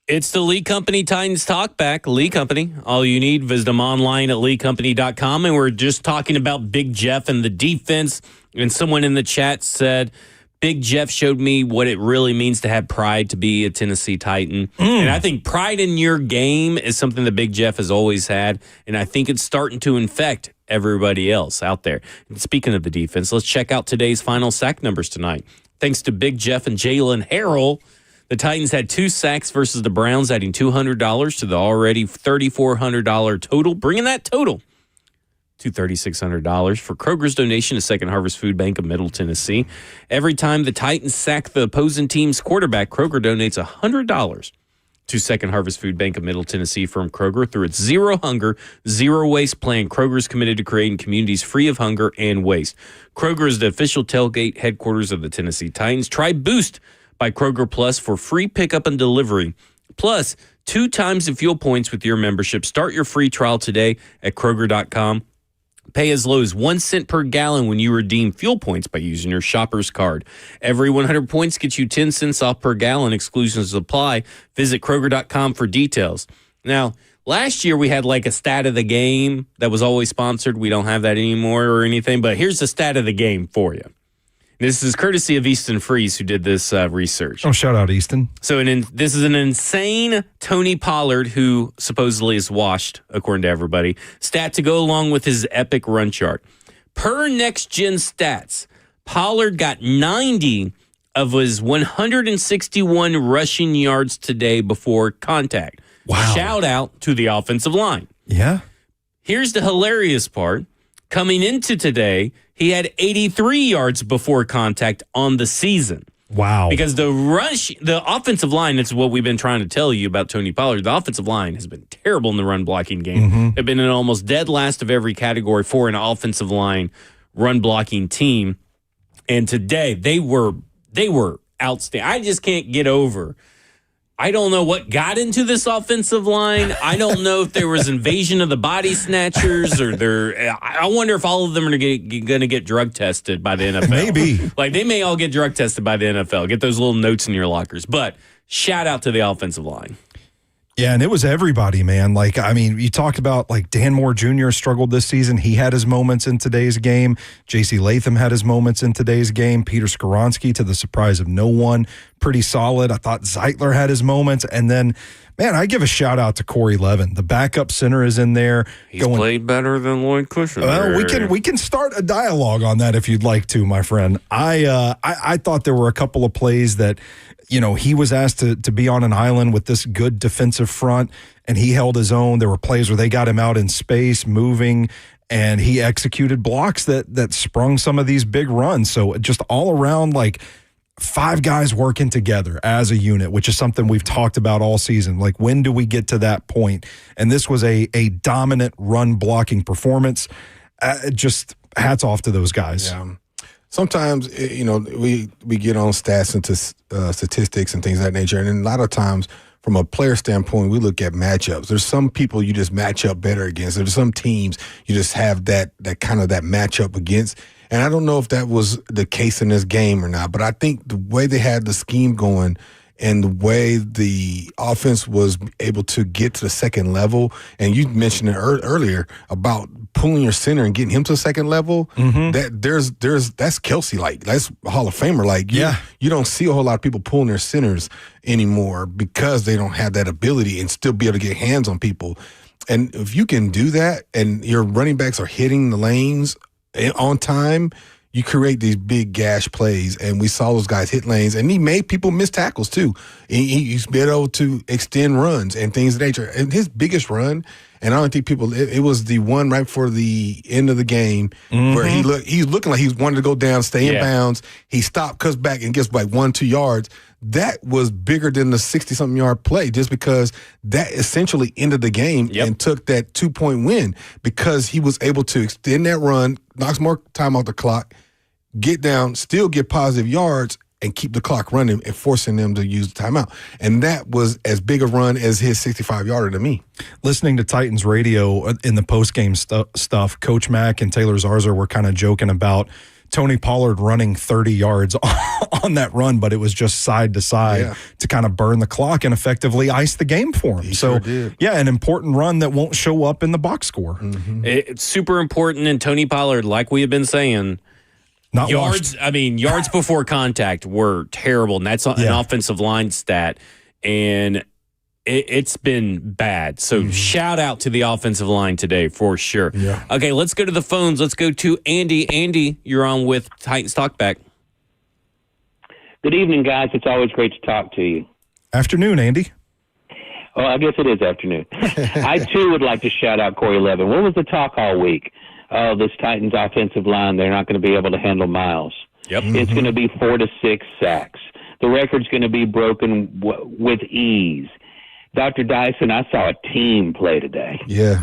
It's the Lee Company Titans Talkback. Lee Company. All you need, visit them online at leecompany.com. And we're just talking about Big Jeff and the defense. And someone in the chat said, Big Jeff showed me what it really means to have pride to be a Tennessee Titan. And I think pride in your game is something that Big Jeff has always had. And I think it's starting to infect everybody else out there. And speaking of the defense, let's check out today's final sack numbers tonight. Thanks to Big Jeff and Jalen Harrell, the Titans had 2 sacks versus the Browns, adding $200 to the already $3,400 total, bringing that total to $3,600 for Kroger's donation to Second Harvest Food Bank of Middle Tennessee. Every time the Titans sack the opposing team's quarterback, Kroger donates $100 to Second Harvest Food Bank of Middle Tennessee from Kroger through its Zero Hunger, Zero Waste plan. Kroger is committed to creating communities free of hunger and waste. Kroger is the official tailgate headquarters of the Tennessee Titans. Try Boost by Kroger Plus for free pickup and delivery. Plus, 2 times the fuel points with your membership. Start your free trial today at Kroger.com. Pay as low as 1 cent per gallon when you redeem fuel points by using your shopper's card. Every 100 points gets you 10 cents off per gallon. Exclusions apply. Visit Kroger.com for details. Now, last year we had like a stat of the game that was always sponsored. We don't have that anymore or anything, but here's the stat of the game for you. This is courtesy of Easton Freeze, who did this research. Oh, shout out, Easton. So this is an insane Tony Pollard, who supposedly is washed, according to everybody, stat to go along with his epic run chart. Per Next Gen Stats, Pollard got 90 of his 161 rushing yards today before contact. Wow. Shout out to the offensive line. Yeah. Here's the hilarious part. Coming into today, he had 83 yards before contact on the season. Wow. Because the offensive line, that's what we've been trying to tell you about Tony Pollard. The offensive line has been terrible in the run blocking game. They've been in almost dead last of every category for an offensive line run blocking team. And today they were outstanding. I just can't get over. I don't know what got into this offensive line. I don't know if there was invasion of the body snatchers I wonder if all of them are going to get drug tested by the NFL. Maybe. Like, they may all get drug tested by the NFL. Get those little notes in your lockers. But shout out to the offensive line. Yeah, and it was everybody, man. Like, I mean, you talked about, like, Dan Moore Jr. struggled this season. He had his moments in today's game. J.C. Latham had his moments in today's game. Peter Skoronski, to the surprise of no one, pretty solid. I thought Zeitler had his moments. And then, man, I give a shout-out to Corey Levin. The backup center is in there. He's played better than Lloyd Kushner. Well, we can start a dialogue on that if you'd like to, my friend. I thought there were a couple of plays that, you know, he was asked to be on an island with this good defensive front, and he held his own. There were plays where they got him out in space, moving, and he executed blocks that sprung some of these big runs. So just all around, like, 5 guys working together as a unit, which is something we've talked about all season. Like, when do we get to that point? And this was a dominant run blocking performance. Just hats off to those guys. Yeah. Sometimes, you know, we get on stats and statistics and things of that nature, and a lot of times, from a player standpoint, we look at matchups. There's some people you just match up better against. There's some teams you just have that kind of that matchup against. And I don't know if that was the case in this game or not, but I think the way they had the scheme going and the way the offense was able to get to the second level, and you mentioned it earlier about pulling your center and getting him to the second level, that's Kelsey like. That's a Hall of Famer like. You don't see a whole lot of people pulling their centers anymore because they don't have that ability and still be able to get hands on people. And if you can do that and your running backs are hitting the lanes on time, you create these big gash plays, and we saw those guys hit lanes, and he made people miss tackles too. He's been able to extend runs and things of that nature. And his biggest run, and I don't think it was the one right before the end of the game where he's looking like he wanted to go down, stay in bounds. He stopped, cuts back, and gets like 1-2 yards. That was bigger than the 60-something yard play just because that essentially ended the game and took that 2-point win because he was able to extend that run, knocks more time off the clock, get down, still get positive yards, and keep the clock running and forcing them to use the timeout. And that was as big a run as his 65-yarder to me. Listening to Titans radio in the postgame stuff, Coach Mack and Taylor Zarza were kind of joking about Tony Pollard running 30 yards on that run, but it was just side to side to kind of burn the clock and effectively ice the game for him. So, an important run that won't show up in the box score. It's super important, and Tony Pollard, like we have been saying, not yards. washed. I mean, yards before contact were terrible, and that's an offensive line stat, and it's been bad. So shout out to the offensive line today for sure. Yeah. Okay, let's go to the phones. Let's go to Andy. Andy, you're on with Titans Talkback. Good evening, guys. It's always great to talk to you. Afternoon, Andy. Oh, I guess it is afternoon. I, too, would like to shout out Corey Levin. What was the talk all week? Oh, this Titans offensive line, they're not going to be able to handle Miles. Yep. It's going to be 4 to 6 sacks. The record's going to be broken with ease. Dr. Dyson, I saw a team play today. Yeah.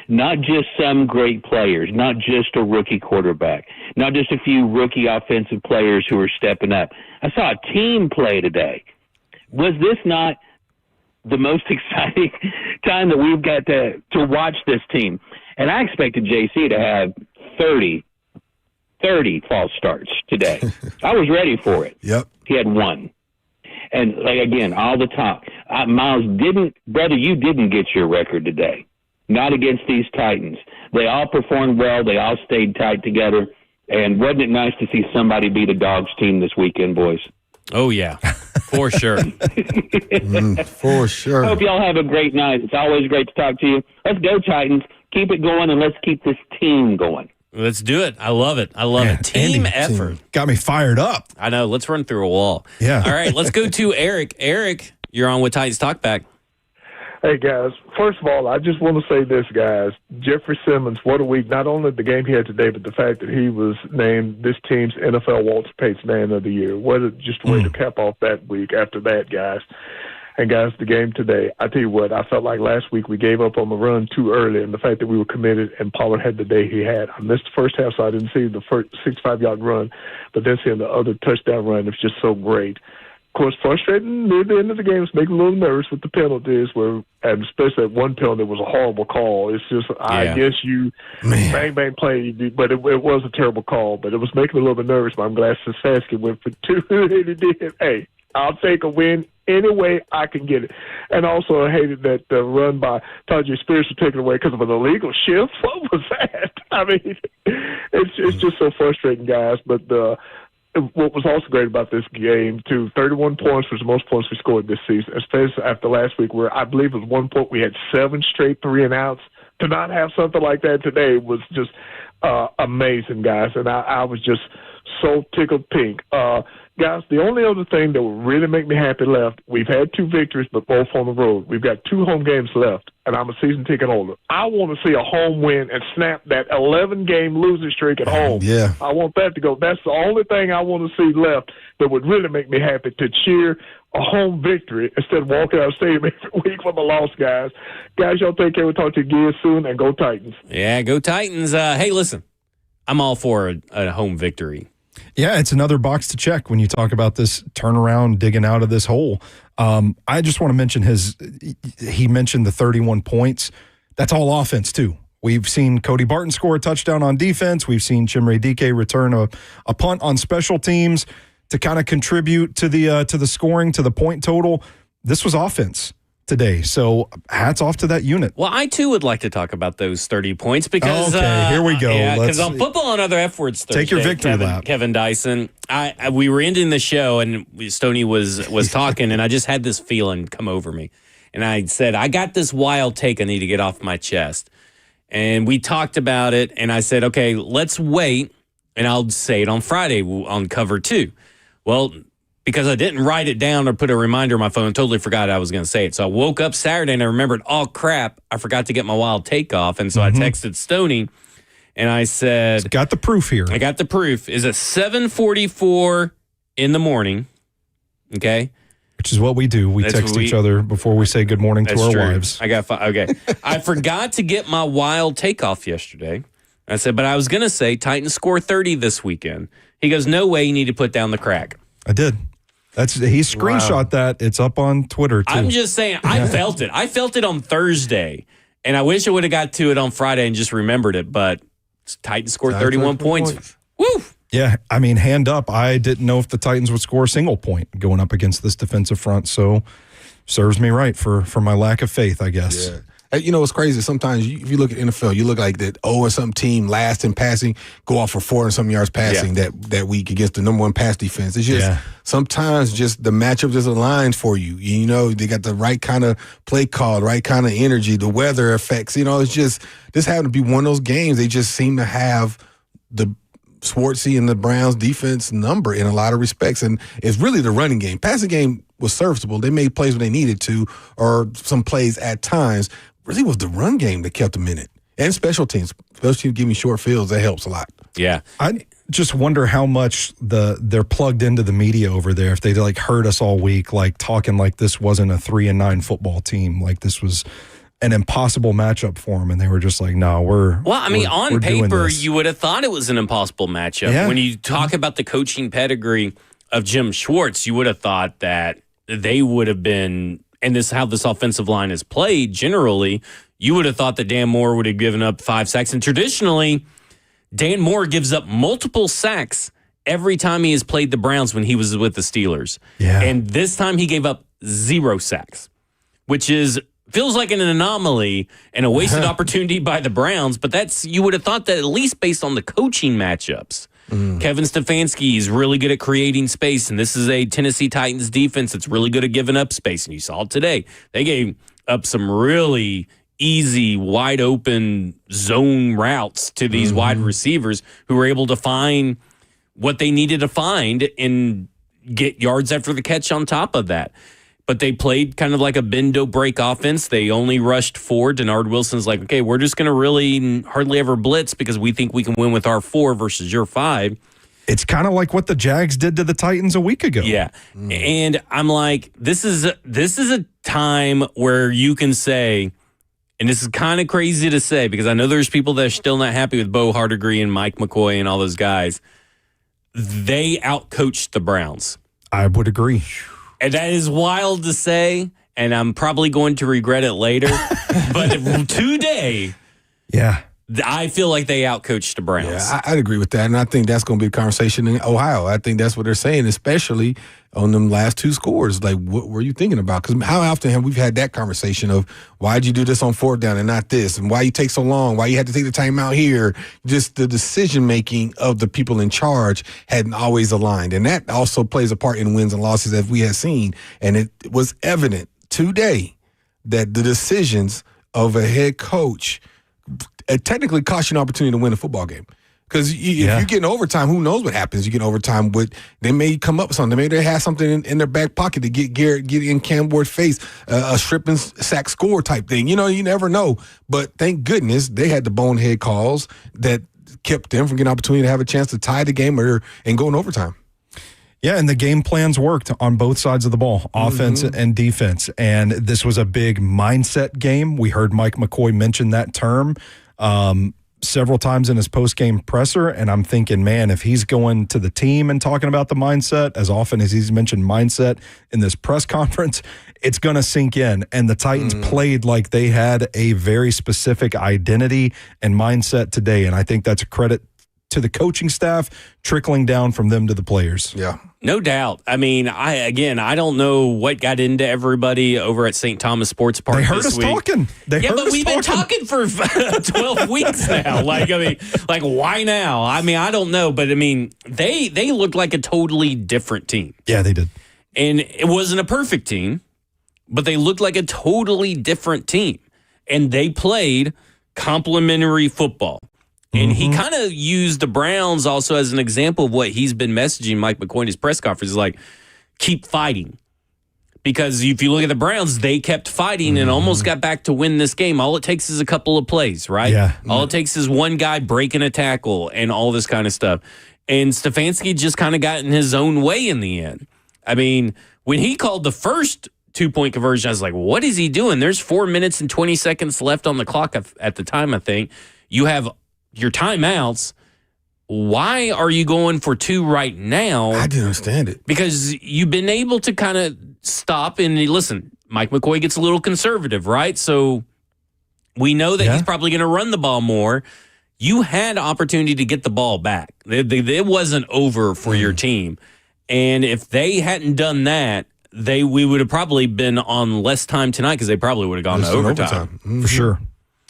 Not just some great players, not just a rookie quarterback, not just a few rookie offensive players who are stepping up. I saw a team play today. Was this not the most exciting time that we've got to watch this team? And I expected JC to have 30 false starts today. I was ready for it. Yep. He had 1. And, again, all the talk. Miles you didn't get your record today. Not against these Titans. They all performed well. They all stayed tight together. And wasn't it nice to see somebody beat a Dogs team this weekend, boys? Oh, yeah, for sure. For sure. Hope y'all have a great night. It's always great to talk to you. Let's go, Titans. Keep it going, and let's keep this team going. Let's do it. I love it. Team Andy, effort. Got me fired up. I know. Let's run through a wall. Yeah. All right, let's go to Eric. Eric, you're on with Titans Talkback. Hey, guys. First of all, I just want to say this, guys. Jeffrey Simmons, what a week. Not only the game he had today, but the fact that he was named this team's NFL Walter Payton Man of the Year. What a way to cap off that week after that, guys. And, guys, the game today, I tell you what, I felt like last week we gave up on the run too early, and the fact that we were committed and Pollard had the day he had. I missed the first half, so I didn't see the first 65-yard run, but then seeing the other touchdown run, it's just so great. Of course, frustrating near the end of the game. It's making a little nervous with the penalties, and especially that one penalty was a horrible call. It's just, I guess you bang play, but it was a terrible call. But it was making me a little bit nervous. But I'm glad Sasaski went for 2, and he did. Hey, I'll take a win any way I can get it. And also, I hated that run by Tajay Spears was taken away because of an illegal shift. What was that? I mean, it's just so frustrating, guys. But what was also great about this game, too, 31 points was the most points we scored this season, especially after last week where I believe it was one point we had 7 straight 3-and-outs. To not have something like that today was just amazing, guys. And I was just so tickled pink. Guys, the only other thing that would really make me happy left, we've had 2 victories, but both on the road. We've got 2 home games left, and I'm a season ticket holder. I want to see a home win and snap that 11-game losing streak at home. Yeah. I want that to go. That's the only thing I want to see left that would really make me happy, to cheer a home victory instead of walking out of the stadium every week from a loss, guys. Guys, y'all take care. We'll talk to you again soon, and go Titans. Yeah, go Titans. Hey, listen, I'm all for a home victory. Yeah, it's another box to check when you talk about this turnaround, digging out of this hole. I just want to mention he mentioned the 31 points. That's all offense, too. We've seen Cody Barton score a touchdown on defense. We've seen Chimere Dike return a punt on special teams to kind of contribute to the scoring, to the point total. This was offense today. So hats off to that unit. Well, I too would like to talk about those 30 points because here we go. Yeah, because on Football and Other F Words Thursday, take your victory lap. Kevin Dyson. We were ending the show and Stoney was talking, and I just had this feeling come over me, and I said, I got this wild take I need to get off my chest, and we talked about it, and I said, okay, let's wait, and I'll say it on Friday on Cover 2. Well, because I didn't write it down or put a reminder on my phone, totally forgot I was going to say it. So I woke up Saturday and I remembered, oh, crap, I forgot to get my wild take off. And so I texted Stoney and I said, It's got the proof here. I got the proof. Is it 7:44 in the morning? Okay. Which is what we do. We text each other before we say good morning to our wives. I got okay. I forgot to get my wild takeoff yesterday. I said, but I was going to say Titans score 30 this weekend. He goes, no way, you need to put down the crack. I did. He screenshot that. It's up on Twitter, too. I'm just saying, I felt it. I felt it on Thursday, and I wish I would have got to it on Friday and just remembered it, but Titans scored 31 points. Woo! Yeah, I mean, hand up, I didn't know if the Titans would score a single point going up against this defensive front, so serves me right for my lack of faith, I guess. Yeah. You know what's crazy? Sometimes if you look at NFL, you look like that 0 and something team last in passing, go off for 4 and something yards passing that week against the number one pass defense. It's just sometimes just the matchup just aligns for you. You know, they got the right kind of play call, right kind of energy, the weather effects. You know, it's just this happened to be one of those games. They just seem to have the Swartzy and the Browns defense number in a lot of respects. And it's really the running game. Passing game was serviceable. They made plays when they needed to, or some plays at times. Really was the run game that kept them in it. And special teams. Special teams give me short fields. That helps a lot. Yeah. I just wonder how much they're plugged into the media over there. If they like heard us all week, like talking like this wasn't a 3-9 football team. Like this was an impossible matchup for them. And they were just like, no, on paper, you would have thought it was an impossible matchup. Yeah. When you talk about the coaching pedigree of Jim Schwartz, you would have thought that they would have been, and this how this offensive line is played generally, you would have thought that Dan Moore would have given up 5 sacks. And traditionally, Dan Moore gives up multiple sacks every time he has played the Browns when he was with the Steelers. Yeah. And this time he gave up 0 sacks, which feels like an anomaly and a wasted opportunity by the Browns. But you would have thought that at least based on the coaching matchups, Kevin Stefanski is really good at creating space, and this is a Tennessee Titans defense that's really good at giving up space. And you saw it today. They gave up some really easy, wide-open zone routes to these wide receivers who were able to find what they needed to find and get yards after the catch on top of that. But they played kind of like a bend-don't-break offense. They only rushed 4. Denard Wilson's like, okay, we're just going to really hardly ever blitz because we think we can win with our 4 versus your 5. It's kind of like what the Jags did to the Titans a week ago. Yeah. And I'm like, this is a time where you can say, and this is kind of crazy to say because I know there's people that are still not happy with Bo Hardegree and Mike McCoy and all those guys. They outcoached the Browns. I would agree. And that is wild to say, and I'm probably going to regret it later. But today, I feel like they outcoached the Browns. Yeah, I'd agree with that, and I think that's going to be a conversation in Ohio. I think that's what they're saying, especially on them last 2 scores. Like, what were you thinking about? Because how often have we had that conversation of why'd you do this on 4th down and not this, and why you take so long, why you had to take the time out here? Just the decision-making of the people in charge hadn't always aligned, and that also plays a part in wins and losses as we had seen, and it was evident today that the decisions of a head coach technically cost you an opportunity to win a football game. Because if you get in overtime, who knows what happens? You get in overtime, they may come up with something. Maybe they have something in their back pocket to get in Cam Ward's face, a strip and sack score type thing. You know, you never know. But thank goodness they had the bonehead calls that kept them from getting an opportunity to have a chance to tie the game and go in overtime. Yeah, and the game plans worked on both sides of the ball, offense and defense. And this was a big mindset game. We heard Mike McCoy mention that term several times in his post-game presser, and I'm thinking, man, if he's going to the team and talking about the mindset as often as he's mentioned mindset in this press conference, it's going to sink in. And the Titans played like they had a very specific identity and mindset today, and I think that's a credit to the coaching staff trickling down from them to the players. Yeah. No doubt. I mean, I don't know what got into everybody over at St. Thomas Sports Park. They heard us talking. But we've been talking for 12 weeks now. Like why now? I mean, I don't know, but I mean, they looked like a totally different team. Yeah, they did. And it wasn't a perfect team, but they looked like a totally different team. And they played complementary football. And he kind of used the Browns also as an example of what he's been messaging Mike McCoy in his press conference, like, keep fighting. Because if you look at the Browns, they kept fighting and almost got back to win this game. All it takes is a couple of plays, right? Yeah. All it takes is one guy breaking a tackle and all this kind of stuff. And Stefanski just kind of got in his own way in the end. I mean, when he called the first 2-point conversion, I was like, what is he doing? There's 4 minutes and 20 seconds left on the clock at the time, I think. You have your timeouts. Why are you going for 2 right now? I didn't understand it. Because you've been able to kind of stop and listen, Mike McCoy gets a little conservative, right? So we know that he's probably going to run the ball more. you had opportunity to get the ball back. It wasn't over for your team. And if they hadn't done that, we would have probably been on less time tonight because they probably would have gone to overtime. Mm-hmm. For sure.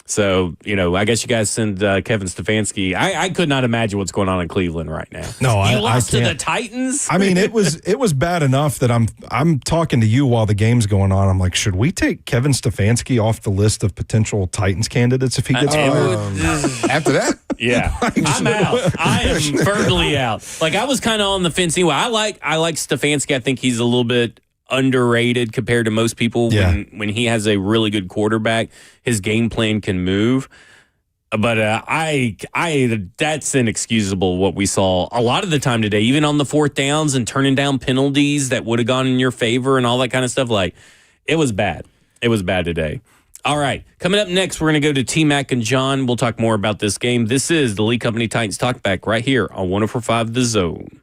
So, I guess you guys send Kevin Stefanski. I could not imagine what's going on in Cleveland right now. No, I I lost to can't. the Titans. I mean, it was bad enough that I'm talking to you while the game's going on. I'm like, should we take Kevin Stefanski off the list of potential Titans candidates if he gets fired? After that? Yeah, I'm out. I am firmly out. Like, I was kind of on the fence anyway. I like Stefanski. I think he's a little bit underrated compared to most people. When he has a really good quarterback, his game plan can move. But that's inexcusable what we saw a lot of the time today, even on the fourth downs and turning down penalties that would have gone in your favor and all that kind of stuff. Like, it was bad. It was bad today. All right, coming up next, we're going to go to T-Mac and John. We'll talk more about this game. This is the Lee Company Titans Talkback right here on 104.5 The Zone.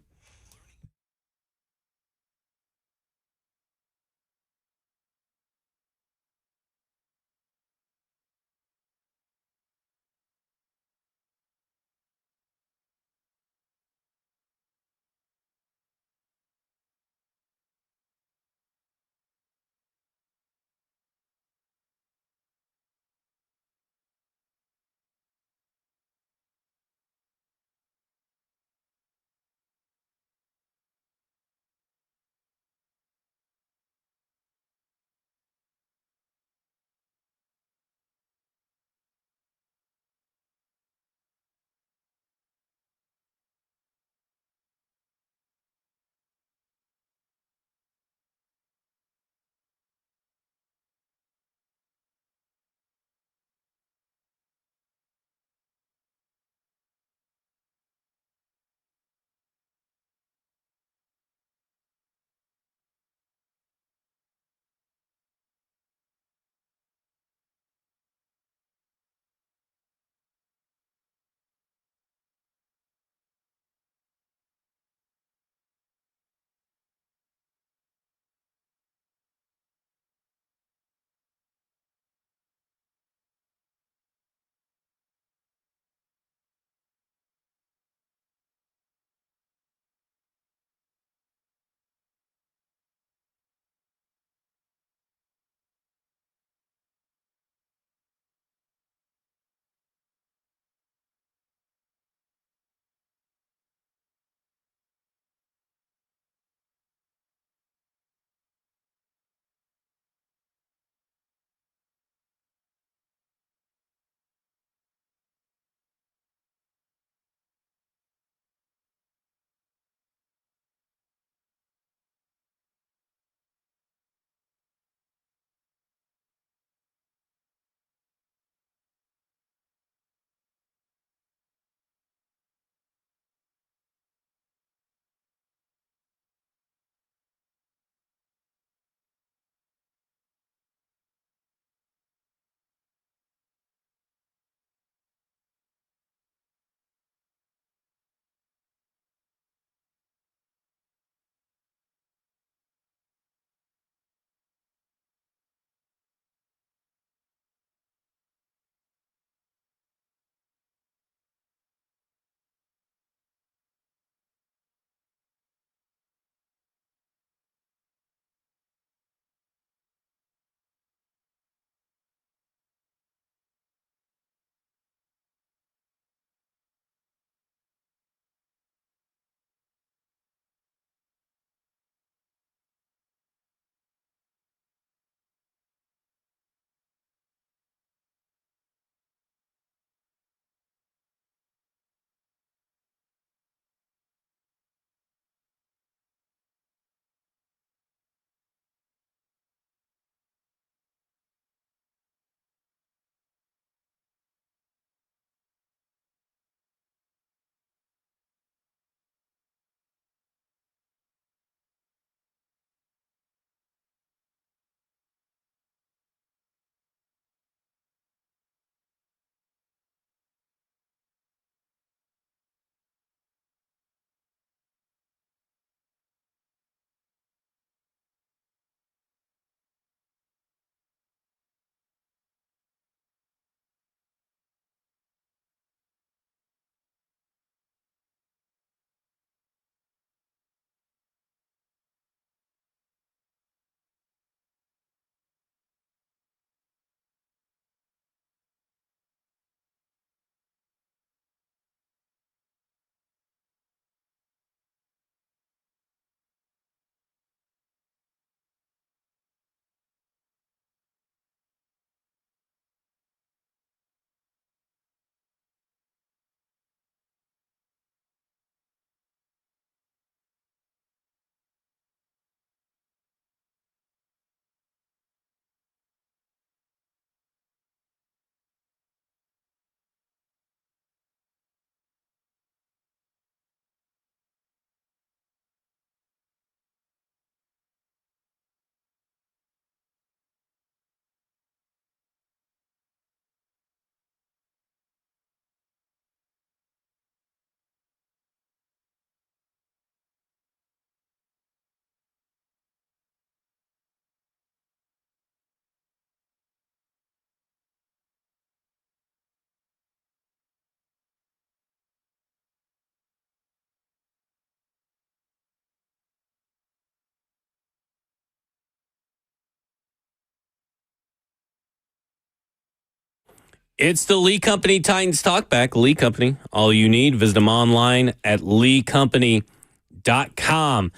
It's the Lee Company Titans Talkback. Lee Company, all you need. Visit them online at leecompany.com.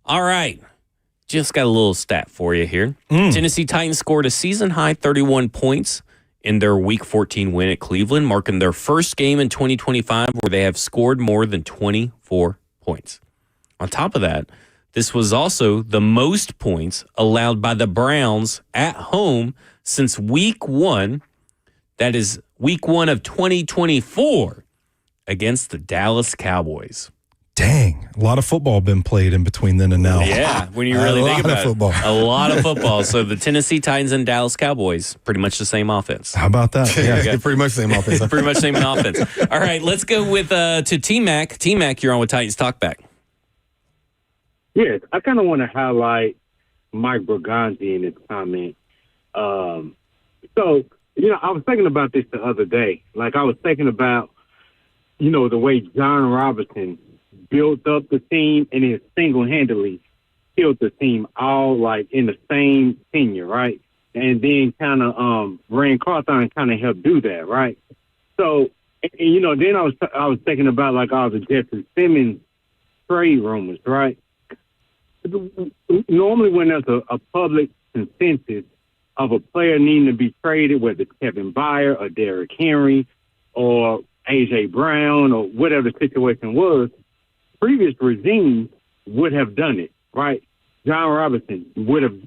All right. Just got a little stat for you here. Tennessee Titans scored a season-high 31 points in their Week 14 win at Cleveland, marking their first game in 2025 where they have scored more than 24 points. On top of that, this was also the most points allowed by the Browns at home since Week 1. That is Week 1 of 2024 against the Dallas Cowboys. Dang, a lot of football been played in between then and now. Yeah, when you really think about football. it. A lot of football. So the Tennessee Titans and Dallas Cowboys, pretty much the same offense. How about that? Yeah, pretty much the same offense. Pretty much same offense. All right, let's go with to T-Mac. T-Mac, you're on with Titans Talkback. Yes, I kind of want to highlight Mike Berganzi in his comment. I was thinking about this the other day. Like, I was thinking about, the way John Robinson built up the team and then single-handedly killed the team all, like, in the same tenure, right? And then kind of Rand Carthon kind of helped do that, right? So, then I was thinking about, like, all the Jeffrey Simmons trade rumors, right? Normally when there's a public consensus of a player needing to be traded, whether it's Kevin Byard or Derrick Henry or A.J. Brown or whatever the situation was, previous regimes would have done it, right? John Robinson would have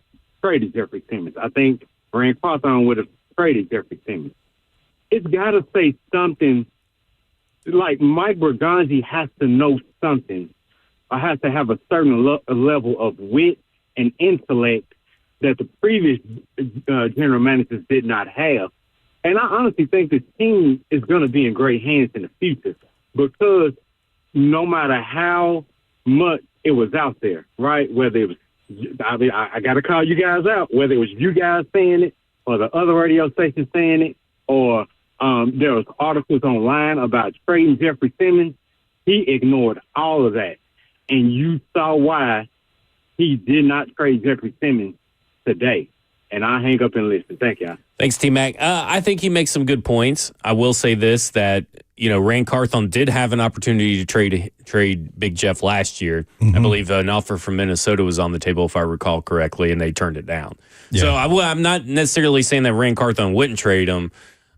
traded Jeffrey Simmons. I think Rand Carthon would have traded Jeffrey Simmons. It's got to say something, like Mike Berganzi has to know something. I have to have a certain level of wit and intellect that the previous general managers did not have. And I honestly think this team is going to be in great hands in the future because no matter how much it was out there, right, whether it was, I got to call you guys out, whether it was you guys saying it or the other radio stations saying it, or there was articles online about trading Jeffrey Simmons, he ignored all of that. And you saw why he did not trade Jeffrey Simmons today. And I hang up and listen. Thank you. Thanks, T-Mac. I think he makes some good points. I will say this, that, Rand Carthon did have an opportunity to trade Big Jeff last year. I believe an offer from Minnesota was on the table, if I recall correctly, and they turned it down. Yeah. So I'm not necessarily saying that Rand Carthon wouldn't trade him.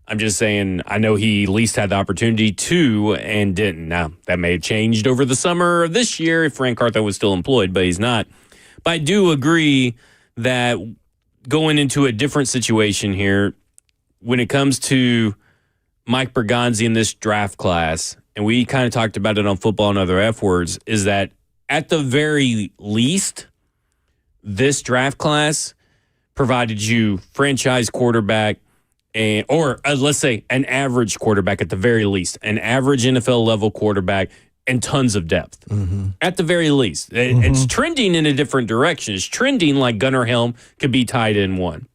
I'm just saying I know he at least had the opportunity to and didn't. Now, that may have changed over the summer of this year if Rand Carthon was still employed, but he's not. But I do agree that going into a different situation here, when it comes to Mike Berganzi in this draft class, and we kind of talked about it on Football and Other F Words, is that at the very least, this draft class provided you franchise quarterback, let's say an average quarterback at the very least, an average NFL level quarterback, and tons of depth. At the very least. It's trending in a different direction. It's trending like Gunnar Helm could be tied in one.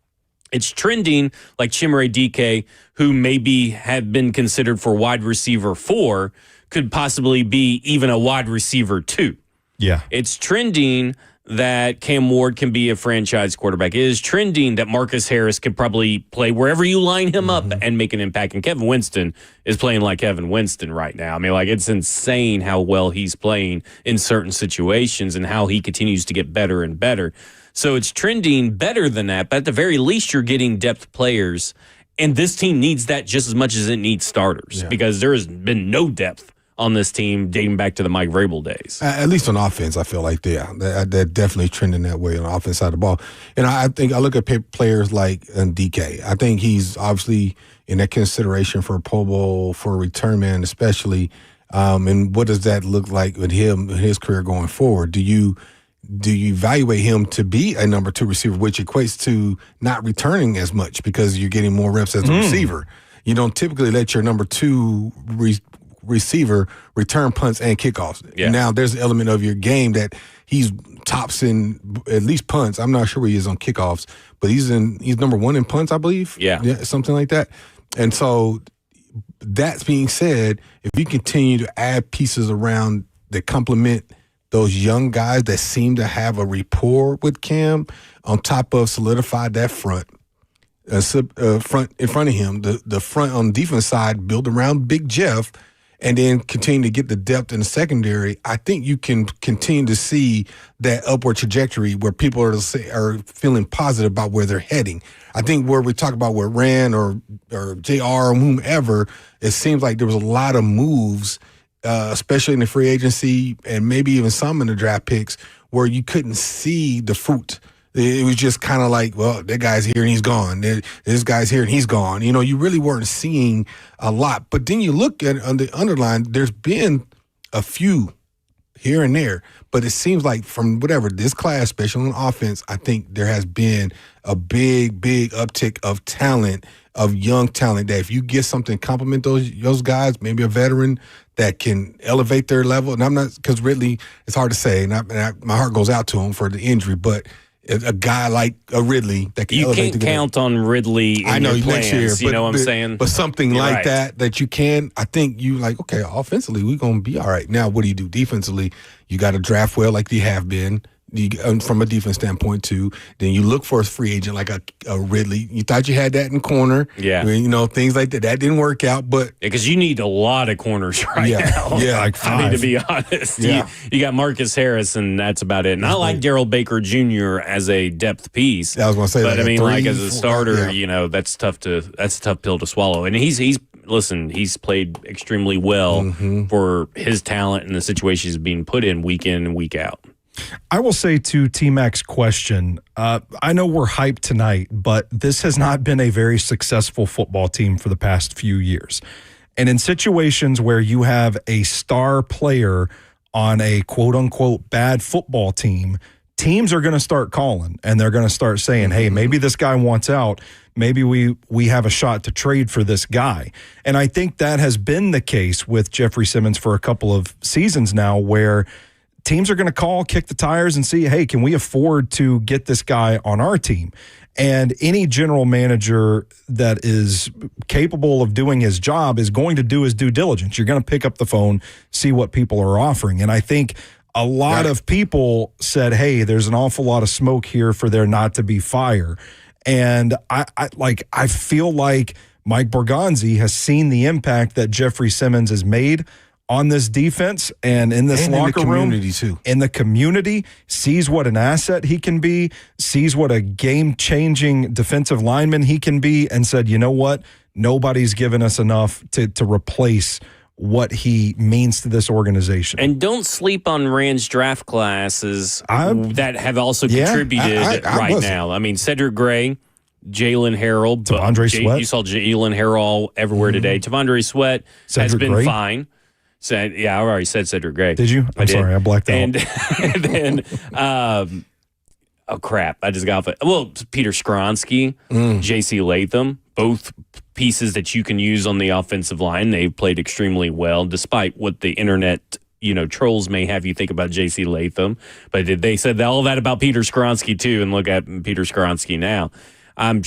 It's trending like Chimere Dike, who maybe have been considered for wide receiver 4, could possibly be even a wide receiver 2. Yeah. It's trending that Cam Ward can be a franchise quarterback. It is trending that Marcus Harris could probably play wherever you line him up and make an impact. And Kevin Winston is playing like Kevin Winston right now. I mean, like, it's insane how well he's playing in certain situations and how he continues to get better and better. So it's trending better than that, but at the very least, you're getting depth players. And this team needs that just as much as it needs starters because there has been no depth on this team dating back to the Mike Vrabel days. At least on offense, I feel like they're definitely trending that way on the offense side of the ball. And I think I look at players like DK. I think he's obviously in that consideration for a Pro Bowl, for a return man especially. And what does that look like with him, his career going forward? Do you evaluate him to be a number 2 receiver, which equates to not returning as much because you're getting more reps as a receiver? You don't typically let your number 2 receiver return punts and kickoffs. Yeah. Now there's an element of your game that he's tops in at least punts. I'm not sure where he is on kickoffs, but he's number 1 in punts, I believe. Yeah, something like that. And so that being said, if you continue to add pieces around that complement those young guys that seem to have a rapport with Cam on top of solidify that front, front in front of him. The front on the defense side built around Big Jeff, and then continue to get the depth in the secondary. I think you can continue to see that upward trajectory where people are feeling positive about where they're heading. I think where we talk about where Rand or JR or whomever, it seems like there was a lot of moves, especially in the free agency and maybe even some in the draft picks, where you couldn't see the fruit. It was just kind of like, well, that guy's here and he's gone. This guy's here and he's gone. You really weren't seeing a lot. But then you look at on the underline, there's been a few here and there. But it seems like from whatever, this class, especially on offense, I think there has been a big, big uptick of talent, of young talent, that if you get something, compliment those guys, maybe a veteran that can elevate their level. And I'm not, because Ridley, it's hard to say, and my heart goes out to him for the injury, but a guy like a Ridley that can elevate the game. You can't count on Ridley in your plans, next year, you know what I'm saying? But something You're like right. that you can, I think you like, okay, offensively, we're going to be all right. Now, what do you do defensively? You got to draft well like you have been. From a defense standpoint too, then you look for a free agent like a Ridley. You thought you had that in corner, things like that. That didn't work out, but because you need a lot of corners right now. Yeah, like 5. I mean, to be honest, you got Marcus Harris, and that's about it. And I like Daryl Baker Jr. as a depth piece. I was going to say, but like I mean, 3, like as a 4, starter, that's a tough pill to swallow. And he's played extremely well for his talent and the situations he's being put in and week out. I will say to T-Mac's question, I know we're hyped tonight, but this has not been a very successful football team for the past few years. And in situations where you have a star player on a quote-unquote bad football team, teams are going to start calling, and they're going to start saying, hey, maybe this guy wants out. Maybe we have a shot to trade for this guy. And I think that has been the case with Jeffrey Simmons for a couple of seasons now, where teams are going to call, kick the tires, and see, hey, can we afford to get this guy on our team? And any general manager that is capable of doing his job is going to do his due diligence. You're going to pick up the phone, see what people are offering. And I think a lot of people said, hey, there's an awful lot of smoke here for there not to be fire. And I feel like Mike Borgonzi has seen the impact that Jeffrey Simmons has made on this defense and in this locker room, in the community, sees what an asset he can be, sees what a game-changing defensive lineman he can be, and said, you know what? Nobody's given us enough to replace what he means to this organization. And don't sleep on Rand's draft classes that have also contributed now. I mean, Cedric Gray, Jalen Harrell, Tavondre Sweat. You saw Jalen Harrell everywhere today. Tavondre Sweat has been fine. I already said Cedric Gray. Did you? I'm sorry, I blacked out. And then, oh crap, I just got off it. Well, Peter Skronsky, J.C. Latham, both pieces that you can use on the offensive line. They've played extremely well, despite what the internet, trolls may have you think about J.C. Latham. But they said all that about Peter Skronsky too, and look at Peter Skronsky now. I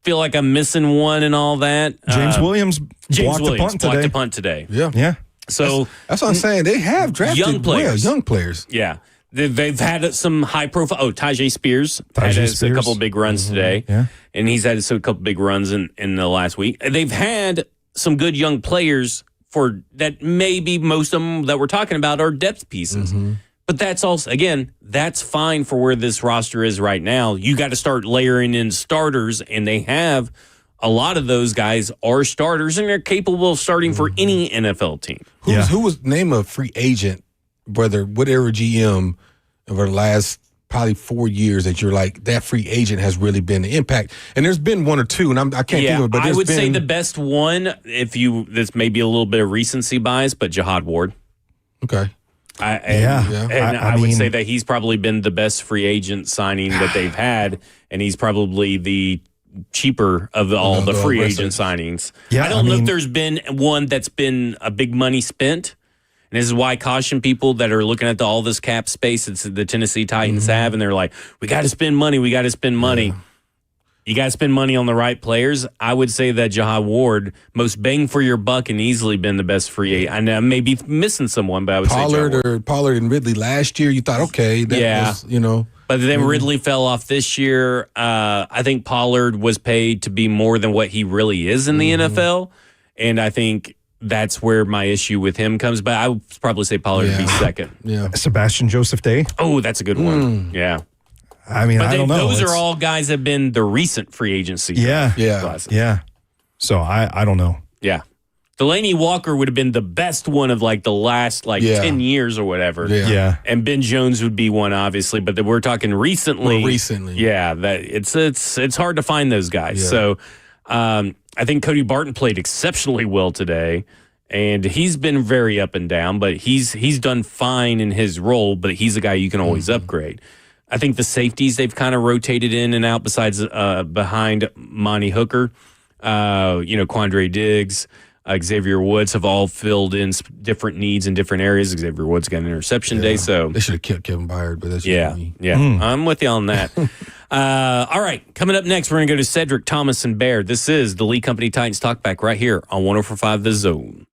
feel like I'm missing one and all that. James Williams blocked a punt today. Yeah. So that's what I'm saying. They have drafted young players. Yeah. They've had some high profile. Oh, Tajay Spears had a couple of big runs today. Yeah. And he's had a couple big runs in the last week. They've had some good young players for that. Maybe most of them that we're talking about are depth pieces. But that's also, again, that's fine for where this roster is right now. You got to start layering in starters, and they have. A lot of those guys are starters, and they're capable of starting for any NFL team. Who was name a free agent, whatever GM over the last probably 4 years that you're like, that free agent has really been the impact? And there's been one or two, and I can't think of it. But I would say the best one, this may be a little bit of recency bias, but Jihad Ward. Okay. I would say that he's probably been the best free agent signing that they've had, and he's probably the cheaper of all the free agent signings. I don't know if there's been one that's been a big money spent. And this is why I caution people that are looking at all this cap space that the Tennessee Titans have, and they're like, we got to spend money. You got to spend money on the right players. I would say that Jihad Ward, most bang for your buck, and easily been the best free agent. I know I may be missing someone, but I would say Pollard and Ridley last year. You thought, okay, that was, But then Ridley fell off this year. I think Pollard was paid to be more than what he really is in the NFL. And I think that's where my issue with him comes. But I would probably say Pollard would be second. Yeah. Sebastian Joseph Day. Oh, that's a good one. Yeah. I mean, But I don't know. Those are all guys that have been the recent free agency. Classes. Yeah. So I don't know. Yeah. Delaney Walker would have been the best one of like the last 10 years or whatever. Yeah. And Ben Jones would be one, obviously, but we're talking recently. Yeah, that it's hard to find those guys. Yeah. So I think Cody Barton played exceptionally well today, and he's been very up and down, but he's done fine in his role, but he's a guy you can always upgrade. I think the safeties they've kind of rotated in and out besides behind Monty Hooker, Quandre Diggs, Xavier Woods have all filled in different needs in different areas. Xavier Woods got an interception today, so they should have kept Kevin Byard, but that's me. I'm with you on that. All right, coming up next, we're going to go to Cedric, Thomas, and Baird. This is the Lee Company Titans Talkback right here on 104.5 The Zone.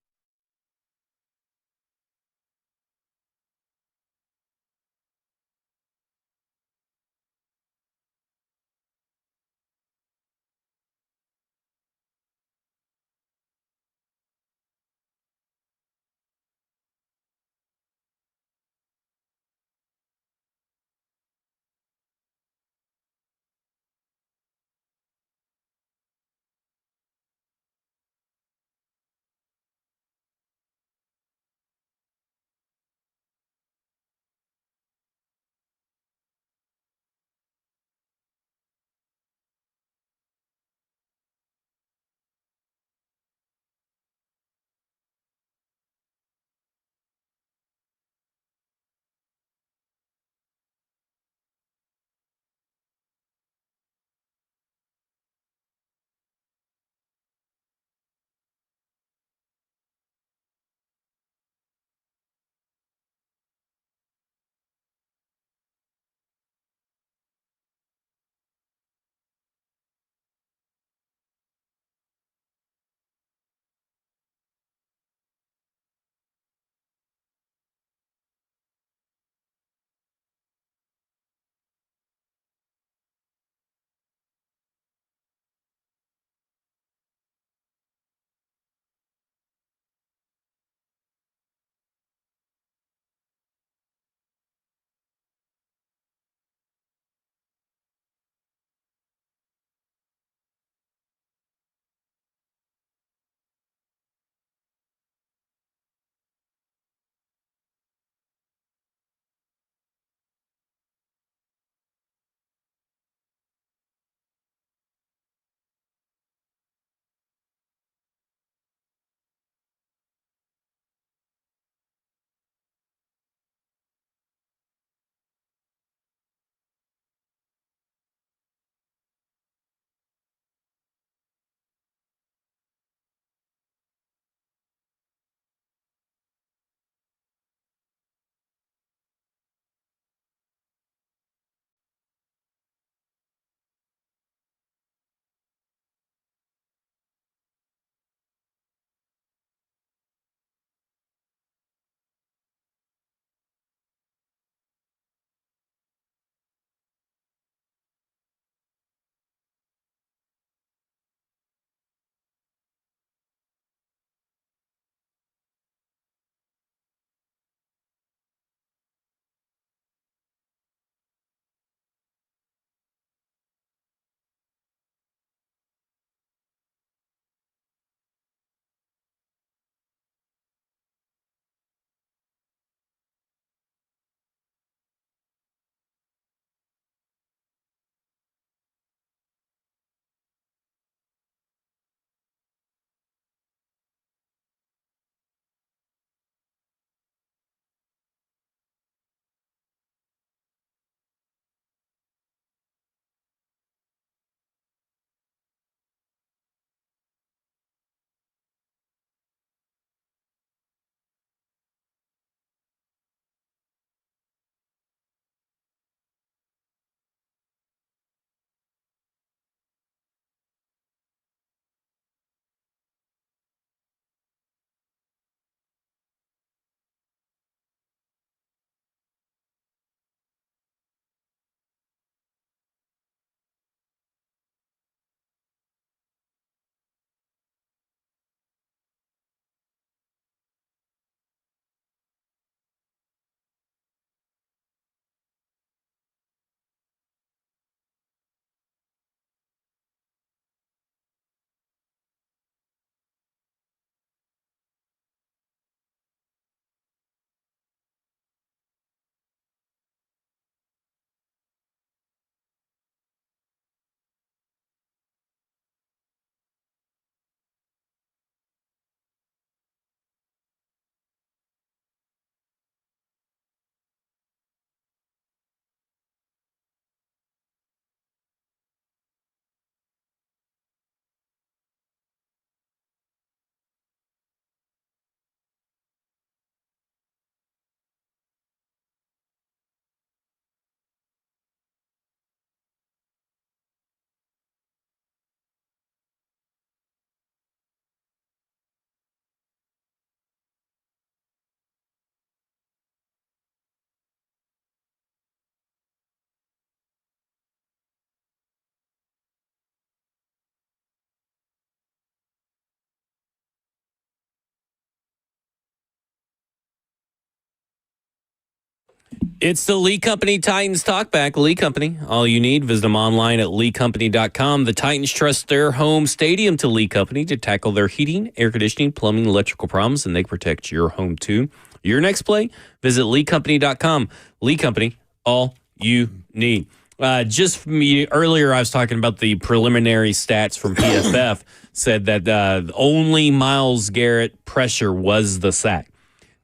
It's the Lee Company Titans Talkback. Lee Company, all you need. Visit them online at leecompany.com. The Titans trust their home stadium to Lee Company to tackle their heating, air conditioning, plumbing, electrical problems, and they protect your home too. Your next play, visit leecompany.com. Lee Company, all you need. Just from me, earlier I was talking about the preliminary stats from PFF, said that only Myles Garrett pressure was the sack.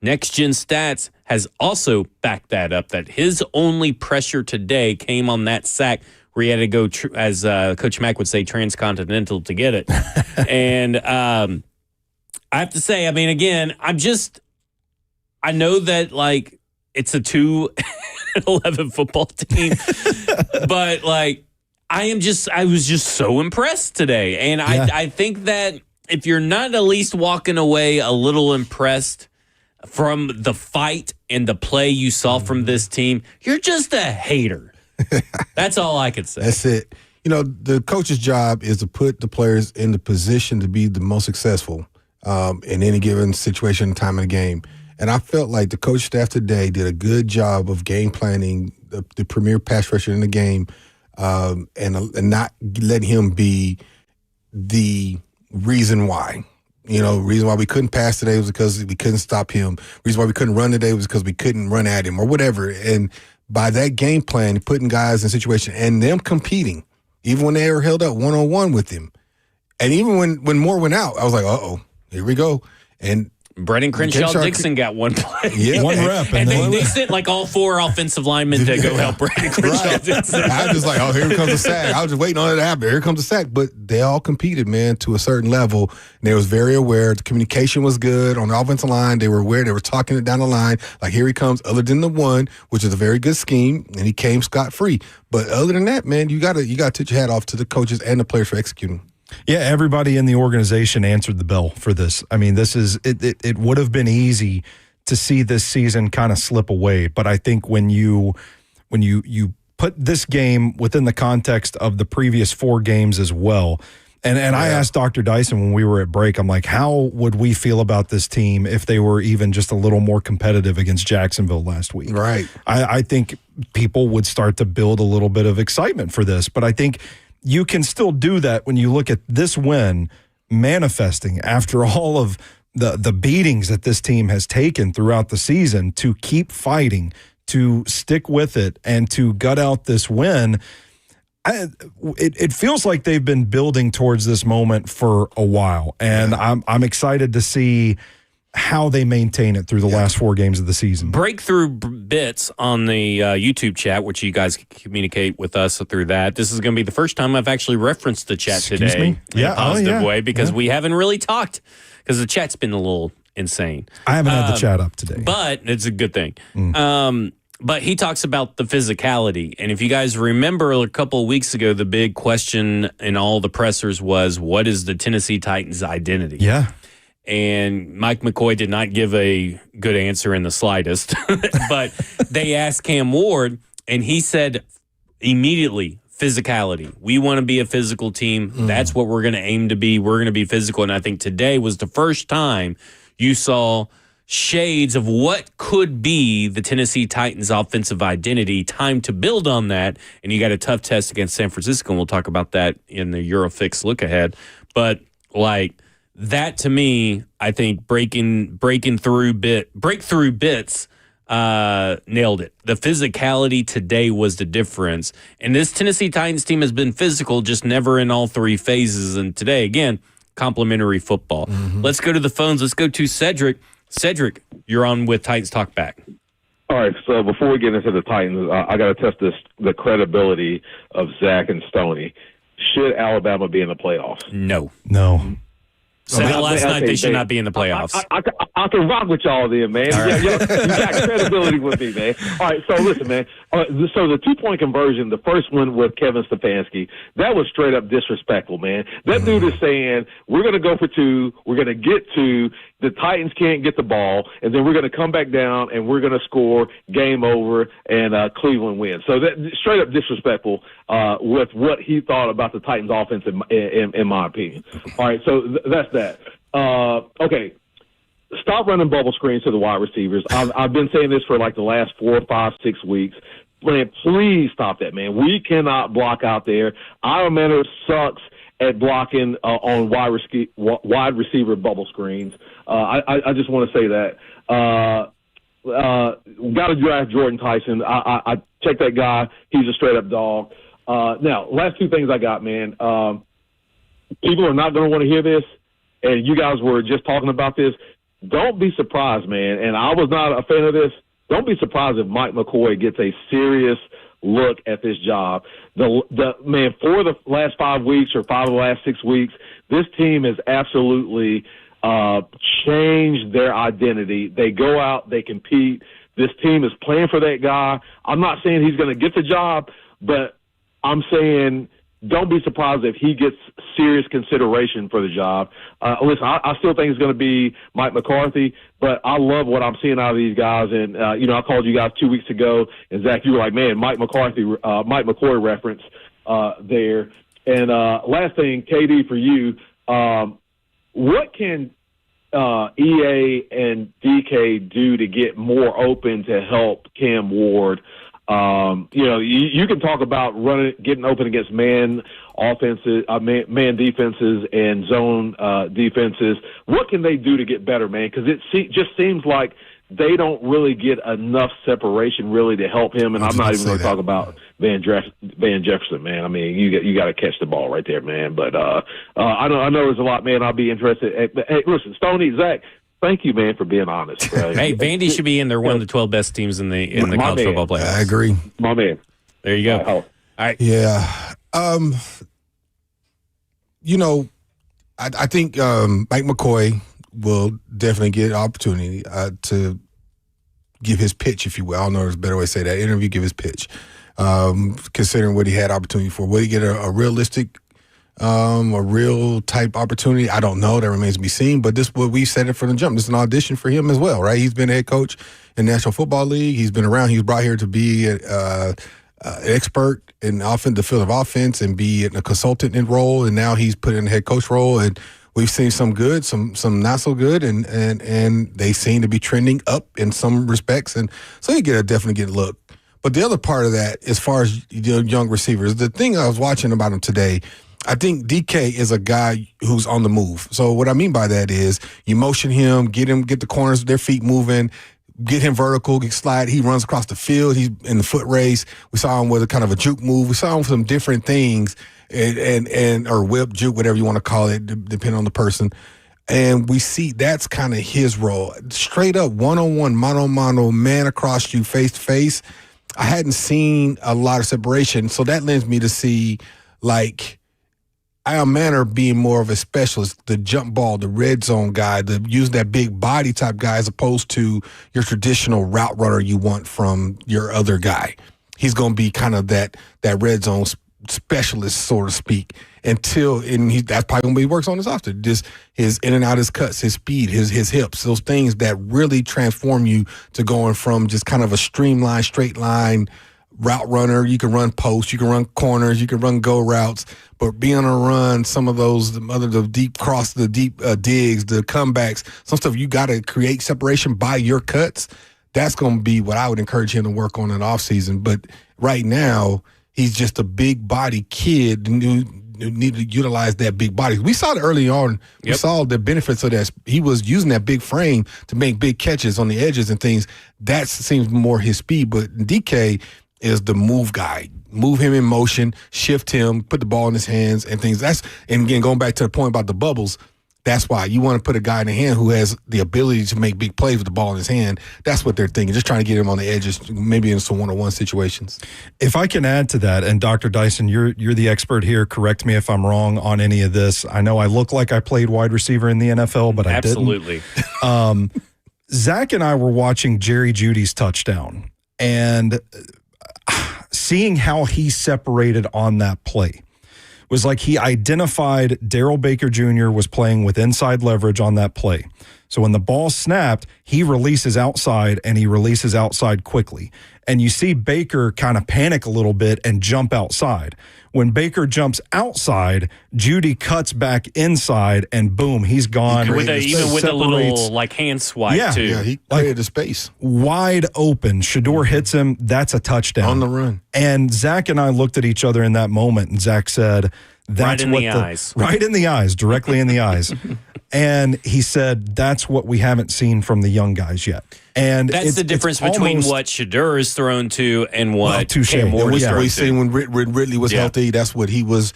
Next Gen Stats has also backed that up, that his only pressure today came on that sack where he had to go, as Coach Mack would say, transcontinental to get it. And I have to say, I mean, again, I know that, like, it's a 2-11 football team, but, like, I was just so impressed today. And I think that if you're not at least walking away a little impressed from the fight and the play you saw from this team, you're just a hater. That's all I could say. That's it. You know, the coach's job is to put the players in the position to be the most successful in any given situation and time of the game. And I felt like the coach staff today did a good job of game planning the premier pass rusher in the game and not letting him be the reason why. You know, the reason why we couldn't pass today was because we couldn't stop him. The reason why we couldn't run today was because we couldn't run at him or whatever. And by that game plan, putting guys in situations and them competing, even when they were held up one-on-one with him. And even when Moore went out, I was like, uh-oh, here we go. And Brennan Crenshaw-Dixon got one play. Yeah, one rep. And they sent like all 4 offensive linemen to go help Brennan Crenshaw-Dixon. I was just like, oh, here comes the sack. I was just waiting on it to happen. Here comes the sack. But they all competed, man, to a certain level. And they was very aware. The communication was good on the offensive line. They were aware. They were talking it down the line. Like, here he comes, other than the one, which is a very good scheme, and he came scot-free. But other than that, man, you gotta tip your hat off to the coaches and the players for executing. Yeah, everybody in the organization answered the bell for this. I mean, this is it would have been easy to see this season kind of slip away, but I think when you put this game within the context of the previous 4 games as well, and I asked Dr. Dyson when we were at break, I'm like, how would we feel about this team if they were even just a little more competitive against Jacksonville last week? Right. I think people would start to build a little bit of excitement for this, but I think you can still do that when you look at this win manifesting after all of the beatings that this team has taken throughout the season, to keep fighting, to stick with it, and to gut out this win. It feels like they've been building towards this moment for a while, and I'm excited to see how they maintain it through the last 4 games of the season. Breakthrough bits on the YouTube chat, which you guys communicate with us through that. This is going to be the first time I've actually referenced the chat today in a positive way, because we haven't really talked, because the chat's been a little insane. I haven't had the chat up today. But it's a good thing. But he talks about the physicality. And if you guys remember a couple of weeks ago, the big question in all the pressers was, what is the Tennessee Titans' identity? Yeah. And Mike McCoy did not give a good answer in the slightest. But they asked Cam Ward, and he said immediately, physicality. We want to be a physical team. That's what we're going to aim to be. We're going to be physical. And I think today was the first time you saw shades of what could be the Tennessee Titans' offensive identity. Time to build on that. And you got a tough test against San Francisco, and we'll talk about that in the Eurofix look ahead. But, like, that to me, I think breakthrough bits nailed it. The physicality today was the difference. And this Tennessee Titans team has been physical, just never in all 3 phases. And today, again, complimentary football. Let's go to the phones. Let's go to Cedric. Cedric, you're on with Titans Talkback. All right, so before we get into the Titans, I got to test the credibility of Zach and Stoney. Should Alabama be in the playoffs? No. Said it last night, they should not be in the playoffs. I can rock with y'all then, man. Right. You got credibility with me, man. All right, so listen, man. So the 2-point conversion, the first one with Kevin Stefanski, that was straight up disrespectful, man. That dude is saying, we're going to go for 2, we're going to get 2, the Titans can't get the ball, and then we're going to come back down and we're going to score, game over, and Cleveland wins. So that straight up disrespectful with what he thought about the Titans offense, in my opinion. All right, so that's that. Okay. stop running bubble screens to the wide receivers. I've been saying this for like the last 4, 5, 6 weeks. Man, please stop that, man. We cannot block out there. Our Manor sucks at blocking on wide receiver bubble screens. I just want to say that. Got to draft Jordan Tyson. I checked that guy. He's a straight-up dog. Now, last 2 things I got, man. People are not going to want to hear this, and you guys were just talking about this. Don't be surprised, man, and I was not a fan of this. Don't be surprised if Mike McCoy gets a serious look at this job. Man, for the last 5 weeks or 5 of the last 6 weeks, this team has absolutely changed their identity. They go out, they compete. This team is playing for that guy. I'm not saying he's going to get the job, but I'm saying don't be surprised if he gets serious consideration for the job. Listen, I still think it's going to be Mike McCarthy, but I love what I'm seeing out of these guys. And, I called you guys 2 weeks ago, and, Zach, you were like, man, Mike McCoy reference there. And last thing, KD, for you, what can EA and DK do to get more open to help Cam Ward? You can talk about getting open against man defenses and zone defenses. What can they do to get better, man? Because it just seems like they don't really get enough separation really to help him. And I'm not even going to talk about Van Jefferson, man. I mean, you got to catch the ball right there, man. But I know there's a lot, man. I'll be interested. Hey, listen, Stoney, Zach, thank you, man, for being honest. Right? Hey, Vandy should be in there, one of the 12 best teams in the college football playoffs. I agree. My man. There you go. All right. Yeah. I think Mike McCoy will definitely get an opportunity to give his pitch, if you will. I don't know if there's a better way to say that. Interview, give his pitch. Considering what he had opportunity for. Will he get a realistic a real type opportunity? I don't know. That remains to be seen. But this is what we said it from the jump. This is an audition for him as well, right? He's been a head coach in the National Football League. He's been around. He was brought here to be an expert in the field of offense and be in a consultant in role. And now he's put in a head coach role. And we've seen some good, some not so good, and they seem to be trending up in some respects. And so you definitely get a look. But the other part of that, as far as young receivers, the thing I was watching about him today, I think DK is a guy who's on the move. So what I mean by that is you motion him, get the corners, their feet moving, get him vertical, get slide. He runs across the field. He's in the foot race. We saw him with a kind of a juke move. We saw him with some different things and or whip, juke, whatever you want to call it, depending on the person. And we see that's kind of his role. Straight up, one-on-one, mano-mano, man across you, face-to-face. I hadn't seen a lot of separation. So that lends me to see, like, Al Manor being more of a specialist, the jump ball, the red zone guy, use that big body type guy as opposed to your traditional route runner you want from your other guy. He's going to be kind of that red zone specialist, so to speak, that's probably going to be works on his often. Just his in and out, his cuts, his speed, his hips, those things that really transform you to going from just kind of a streamlined, straight line route runner. You can run posts, you can run corners, you can run go routes, but being on a run, some of those, the deep cross, the deep digs, the comebacks, some stuff you got to create separation by your cuts. That's going to be what I would encourage him to work on in the offseason. But right now, he's just a big body kid who need to utilize that big body. We saw it early on. We saw the benefits of that. He was using that big frame to make big catches on the edges and things. That seems more his speed. But DK is the move guy. Move him in motion, shift him, put the ball in his hands and things. And again, going back to the point about the bubbles, that's why you want to put a guy in the hand who has the ability to make big plays with the ball in his hand. That's what they're thinking, just trying to get him on the edges, maybe in some one-on-one situations. If I can add to that, and Dr. Dyson, you're the expert here. Correct me if I'm wrong on any of this. I know I look like I played wide receiver in the NFL, but I Absolutely. didn't. Zach and I were watching Jerry Jeudy's touchdown, and seeing how he separated on that play was like he identified Darrell Baker Jr. was playing with inside leverage on that play. So when the ball snapped, he releases outside, and he releases outside quickly. And you see Baker kind of panic a little bit and jump outside. When Baker jumps outside, Judy cuts back inside, and boom, he's gone. Even with a little hand swipe, too. Yeah, he created the space. Wide open. Shedeur hits him. That's a touchdown. On the run. And Zach and I looked at each other in that moment, and Zach said, that's right in the eyes. Right in the eyes, directly in the eyes. And he said, that's what we haven't seen from the young guys yet. And that's the difference between what Shedeur is thrown to and what Cam Ward is thrown to. We seen when Ridley was healthy, that's what he was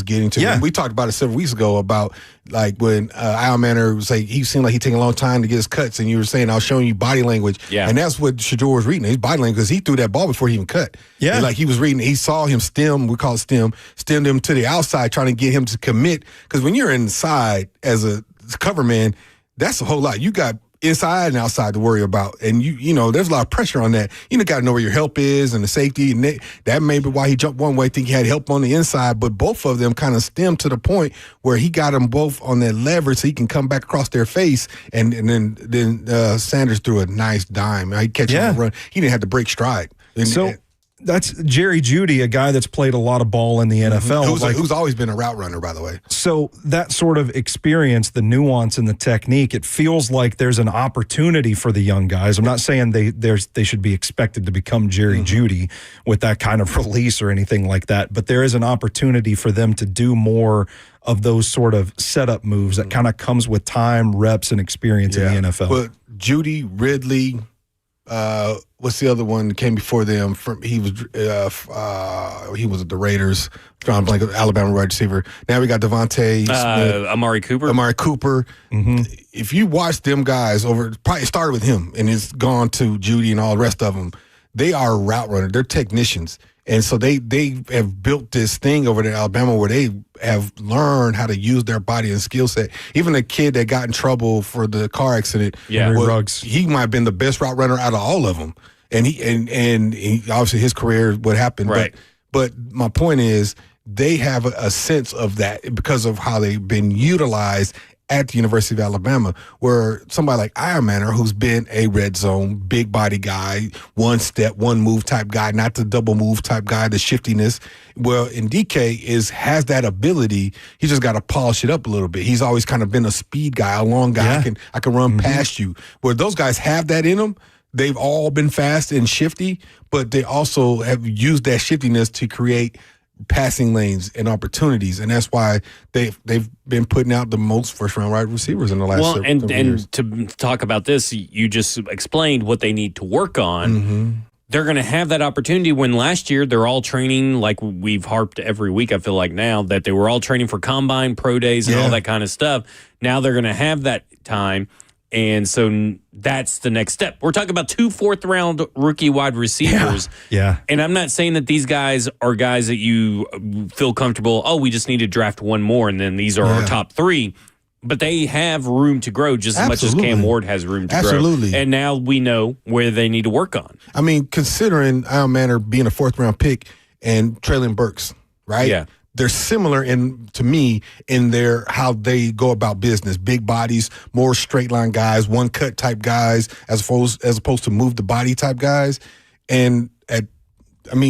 getting to. Yeah. And we talked about it several weeks ago about like when Al Manor was like, he seemed like he taking a long time to get his cuts, and you were saying I was showing you body language. Yeah. And that's what Shedeur was reading, his body language, because he threw that ball before he even cut. Yeah. And like he was reading, he saw him stemmed him to the outside, trying to get him to commit. Because when you're inside as a cover man, that's a whole lot. You got inside and outside to worry about, and you know there's a lot of pressure on that. You got to know where your help is and the safety, and that may be why he jumped one way. I think he had help on the inside, but both of them kind of stemmed to the point where he got them both on that leverage so he can come back across their face, and then Sanders threw a nice dime. He catch him on the run. He didn't have to break stride. That's Jerry Jeudy, a guy that's played a lot of ball in the NFL. Who's always been a route runner, by the way. So that sort of experience, the nuance and the technique, it feels like there's an opportunity for the young guys. I'm not saying they should be expected to become Jerry Jeudy with that kind of release or anything like that, but there is an opportunity for them to do more of those sort of setup moves that kind of comes with time, reps, and experience in the NFL. But Jeudy, Ridley, what's the other one that came before them? He was at the Raiders. Drawing blank, Alabama wide receiver. Now we got Devontae Smith, Amari Cooper. Mm-hmm. If you watch them guys probably started with him and it's gone to Jeudy and all the rest of them. They are route runners. They're technicians. And so they have built this thing over there in Alabama where they have learned how to use their body and skill set. Even the kid that got in trouble for the car accident, Ruggs, he might have been the best route runner out of all of them. And he obviously his career, what happened. Right. But my point is they have a sense of that because of how they've been utilized at the University of Alabama, where somebody like Iron Manor, who's been a red zone, big body guy, one step, one move type guy, not the double move type guy, the shiftiness. Well, in DK has that ability. He just got to polish it up a little bit. He's always kind of been a speed guy, a long guy. Yeah. I can run past you. Where those guys have that in them. They've all been fast and shifty, but they also have used that shiftiness to create passing lanes and opportunities, and that's why they've been putting out the most first-round wide receivers in the last several years. And to talk about this, you just explained what they need to work on. Mm-hmm. They're going to have that opportunity when last year they're all training, like we've harped every week, I feel like now, that they were all training for combine, pro days, and all that kind of stuff. Now they're going to have that time. And so that's the next step. We're talking about 2 fourth-round rookie wide receivers. Yeah. And I'm not saying that these guys are guys that you feel comfortable, we just need to draft one more, and then these are our top 3. But they have room to grow just as much as Cam Ward has room to grow. And now we know where they need to work on. I mean, considering Al Manor being a 4th-round pick and Treylon Burks, right? Yeah. They're similar to me in their how they go about business. Big bodies, more straight line guys, one cut type guys, as opposed to move the body type guys. And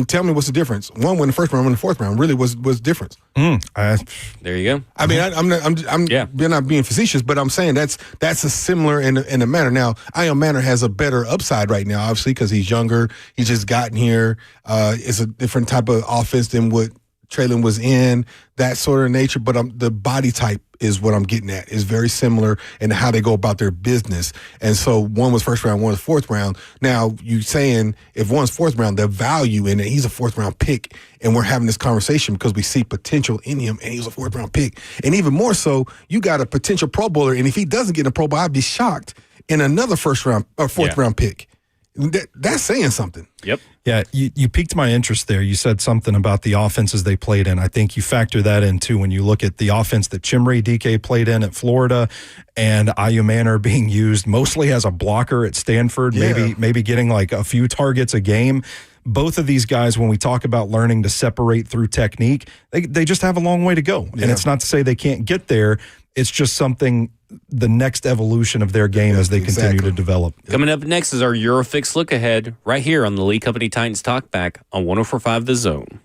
tell me what's the difference? One went the 1st round, one in the 4th round. Really, was difference? There you go. I mean, I'm not being facetious, but I'm saying that's a similar in a manner. Now, Ion Manor has a better upside right now, obviously, because he's younger. He's just gotten here. It's a different type of offense than what Treylon was in, that sort of nature, but the body type is what I'm getting at. Is very similar in how they go about their business. And so one was 1st round, one was 4th round. Now, you saying if one's 4th round, the value in it, he's a 4th round pick, and we're having this conversation because we see potential in him, and he's a 4th round pick. And even more so, you got a potential Pro Bowler, and if he doesn't get in a Pro Bowl, I'd be shocked in another 1st round or 4th round pick. That's saying something. Yep. Yeah, you piqued my interest there. You said something about the offenses they played in. I think you factor that in, too, when you look at the offense that Chimere Dike played in at Florida and Ayu Manor being used mostly as a blocker at Stanford, maybe getting like a few targets a game. Both of these guys, when we talk about learning to separate through technique, they just have a long way to go. And it's not to say they can't get there. It's just something, the next evolution of their game as they continue to develop. Coming up next is our Eurofix look ahead right here on the Lee Company Titans Talkback on 104.5 The Zone.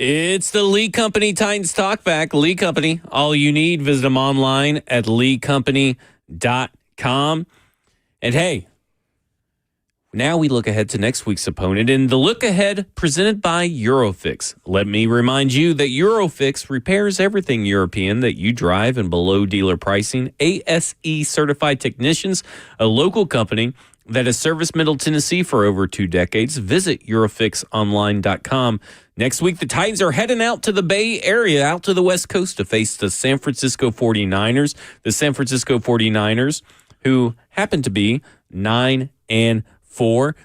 It's the Lee Company Titans Talkback. Lee Company, all you need. Visit them online at leecompany.com. And hey, now we look ahead to next week's opponent. And the look ahead presented by Eurofix. Let me remind you that Eurofix repairs everything European that you drive and below dealer pricing. ASE certified technicians, a local company that has serviced Middle Tennessee for over 2 decades. Visit EurofixOnline.com. Next week, the Titans are heading out to the Bay Area, out to the West Coast to face the San Francisco 49ers. The San Francisco 49ers, who happen to be 9-4.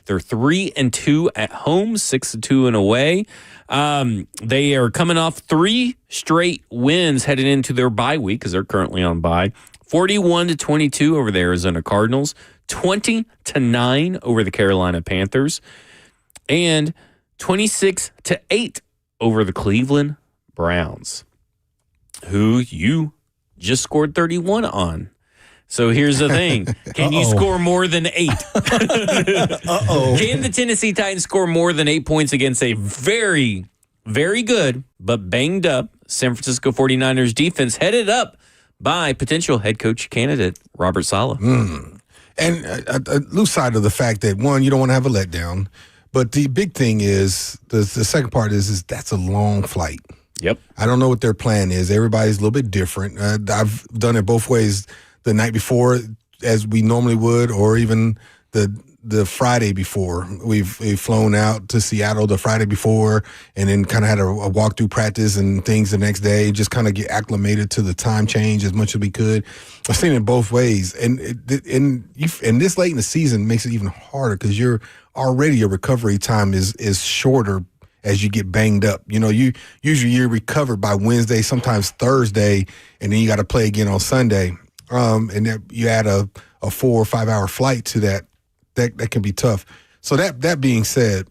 They're 3-2 at home, 6-2 away. They are coming off 3 straight wins heading into their bye week because they're currently on bye. 41-22 over the Arizona Cardinals, 20-9 over the Carolina Panthers, and 26-8 over the Cleveland Browns, who you just scored 31 on. So here's the thing. Can you score more than 8? Can the Tennessee Titans score more than 8 points against a very, very good but banged up San Francisco 49ers defense headed up by potential head coach candidate Robert Saleh? And lose sight of the fact that, one, you don't want to have a letdown. But the big thing is, the second part is that's a long flight. Yep. I don't know what their plan is. Everybody's a little bit different. I've done it both ways. The night before, as we normally would, or even the Friday before. We've flown out to Seattle the Friday before, and then kind of had a walkthrough practice and things the next day. Just kind of get acclimated to the time change as much as we could. I've seen it both ways, and this late in the season makes it even harder because your recovery time is shorter as you get banged up. You know, you're recovered by Wednesday, sometimes Thursday, and then you got to play again on Sunday. And that you add a 4 or 5 hour flight to that can be tough. So that being said,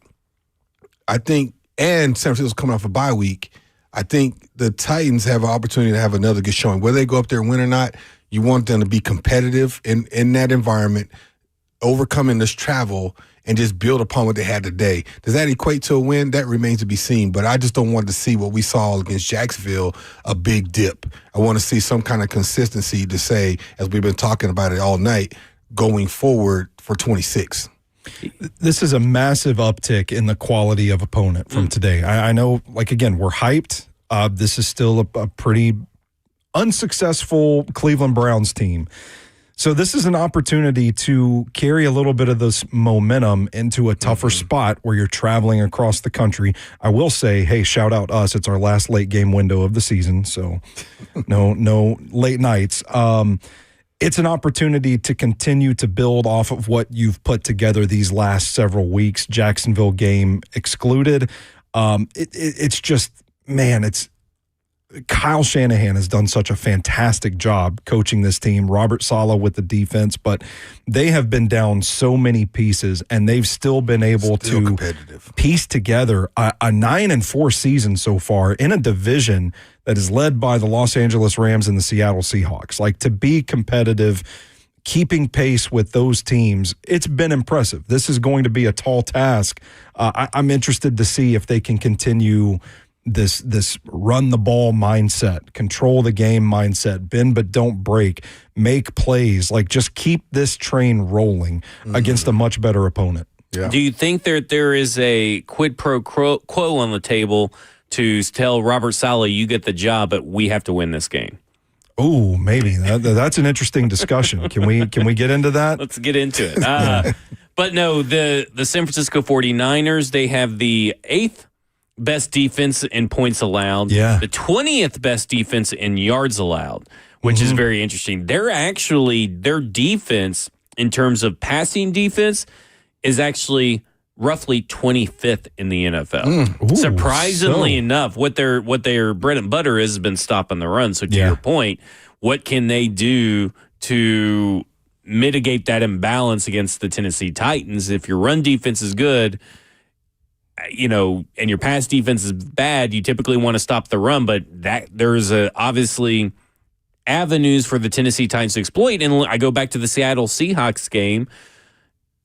I think, and San Francisco's coming off a bye week, I think the Titans have an opportunity to have another good showing. Whether they go up there and win or not, you want them to be competitive in that environment, overcoming this travel, and just build upon what they had today. Does that equate to a win? That remains to be seen. But I just don't want to see what we saw against Jacksonville, a big dip. I want to see some kind of consistency to say, as we've been talking about it all night, going forward for 26. This is a massive uptick in the quality of opponent from today. I know, again, we're hyped. This is still a pretty unsuccessful Cleveland Browns team. So this is an opportunity to carry a little bit of this momentum into a tougher spot where you're traveling across the country. I will say, hey, shout out us. It's our last late game window of the season, so no late nights. It's an opportunity to continue to build off of what you've put together these last several weeks, Jacksonville game excluded. It's just, man, Kyle Shanahan has done such a fantastic job coaching this team, Robert Saleh with the defense, but they have been down so many pieces, and they've still been able to piece together a 9-4 season so far in a division that is led by the Los Angeles Rams and the Seattle Seahawks. To be competitive, keeping pace with those teams, it's been impressive. This is going to be a tall task. I'm interested to see if they can continue this run the ball mindset, control the game mindset, bend but don't break, make plays, just keep this train rolling against a much better opponent. Yeah. Do you think there is a quid pro quo on the table to tell Robert Saleh, you get the job, but we have to win this game? Oh, maybe. That's an interesting discussion. Can we get into that? Let's get into it. But no, the San Francisco 49ers, they have the 8th best defense in points allowed. Yeah. The 20th best defense in yards allowed, which is very interesting. Their defense in terms of passing defense is actually roughly 25th in the NFL. Ooh, surprisingly enough, what their bread and butter has been stopping the run. So to your point, what can they do to mitigate that imbalance against the Tennessee Titans? If your run defense is good, and your pass defense is bad, you typically want to stop the run, but there's obviously avenues for the Tennessee Titans to exploit. And I go back to the Seattle Seahawks game,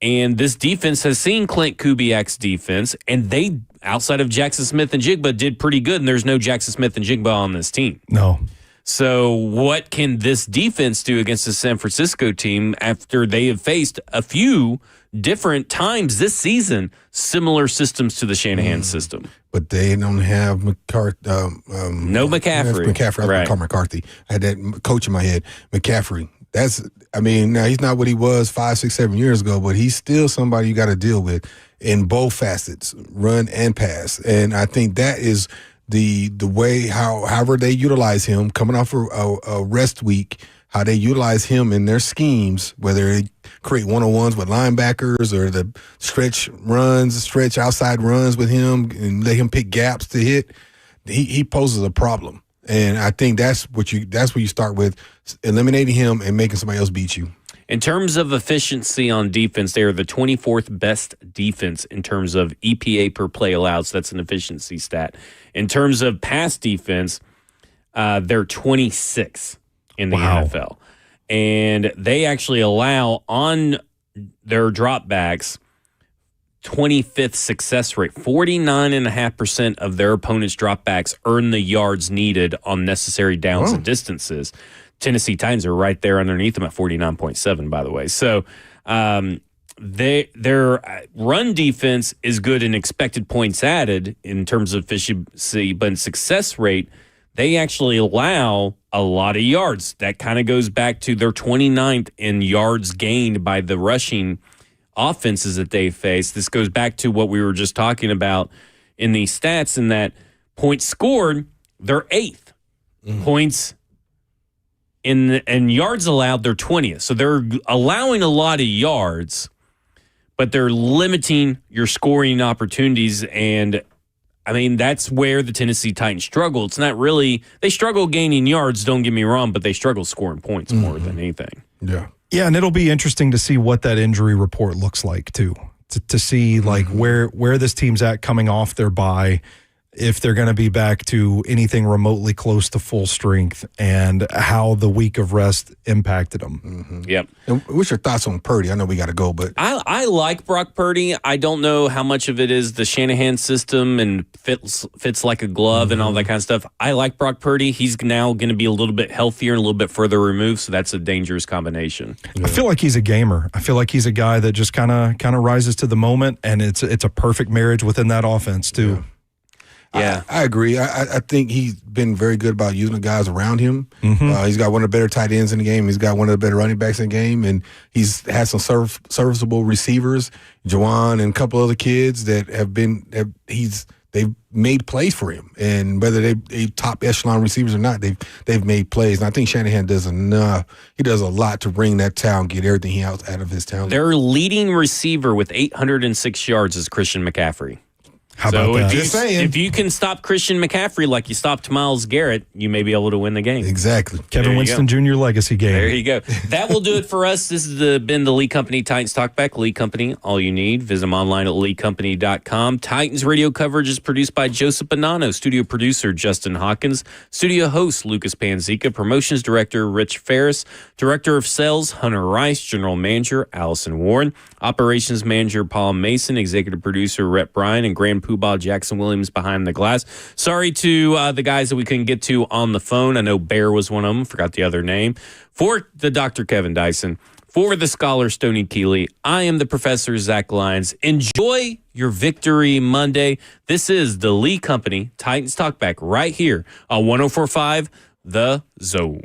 and this defense has seen Clint Kubiak's defense, and they, outside of Jackson Smith and Jigba, did pretty good, and there's no Jackson Smith and Jigba on this team. No. So what can this defense do against the San Francisco team after they have faced a few different times this season similar systems to the Shanahan system? But they don't have McCarthy. No McCaffrey. McCaffrey. I was going to call McCarthy. I had that coach in my head. McCaffrey. Now he's not what he was 5, 6, 7 years ago, but he's still somebody you got to deal with in both facets, run and pass. And I think that is the way however they utilize him coming off a rest week, how they utilize him in their schemes, whether they create one-on-ones with linebackers or the stretch outside runs with him and let him pick gaps to hit. He poses a problem. And I think that's where you start with, eliminating him and making somebody else beat you. In terms of efficiency on defense, they are the 24th best defense in terms of EPA per play allowed. So that's an efficiency stat. In terms of pass defense, they're 26th. in the NFL. And they actually allow on their dropbacks 25th success rate. 49.5% of their opponents' dropbacks earn the yards needed on necessary downs and distances. Tennessee Titans are right there underneath them at 49.7, by the way. So their run defense is good in expected points added in terms of efficiency, but in success rate, they actually allow a lot of yards. That kind of goes back to their 29th in yards gained by the rushing offenses that they face. This goes back to what we were just talking about in the stats, in that points scored, they're 8th. Points and yards allowed, they're 20th. So they're allowing a lot of yards, but they're limiting your scoring opportunities. And I mean, that's where the Tennessee Titans struggle. It's not really, they struggle gaining yards, don't get me wrong, but they struggle scoring points more than anything. Yeah. Yeah, and it'll be interesting to see what that injury report looks like too. To see like where this team's at coming off their bye, if they're going to be back to anything remotely close to full strength, and how the week of rest impacted them. Yep. And what's your thoughts on Purdy? I know we got to go, but I like Brock Purdy. I don't know how much of it is the Shanahan system and fits like a glove and all that kind of stuff. I like Brock Purdy. He's now going to be a little bit healthier and a little bit further removed, so that's a dangerous combination. I feel like he's a gamer. I feel like he's a guy that just kind of rises to the moment, and it's a perfect marriage within that offense too. Yeah, I agree. I think he's been very good about using the guys around him. He's got one of the better tight ends in the game. He's got one of the better running backs in the game, and he's had some serviceable receivers, Juwan and a couple other kids that they've made plays for him. And whether they top echelon receivers or not, they've made plays. And I think Shanahan does enough. He does a lot to bring that talent, get everything he out of his talent. Their leading receiver with 806 yards is Christian McCaffrey. How about that? If you can stop Christian McCaffrey like you stopped Myles Garrett, you may be able to win the game. Exactly. Kevin Winston Jr. legacy game. There you go. That will do it for us. This has been the Lee Company Titans Talkback. Lee Company, all you need. Visit them online at leecompany.com. Titans radio coverage is produced by Joseph Bonanno, studio producer Justin Hawkins, studio host Lucas Panzica, promotions director Rich Ferris, director of sales Hunter Rice, general manager Allison Warren, operations manager Paul Mason, executive producer Rhett Bryan, and Grand Poobah Jackson Williams behind the glass. Sorry to the guys that we couldn't get to on the phone. I know Bear was one of them. Forgot the other name. For the Dr. Kevin Dyson, for the scholar Stoney Keeley, I am the Professor Zach Lyons. Enjoy your Victory Monday. This is the Lee Company Titans Talkback right here on 104.5 The Zone.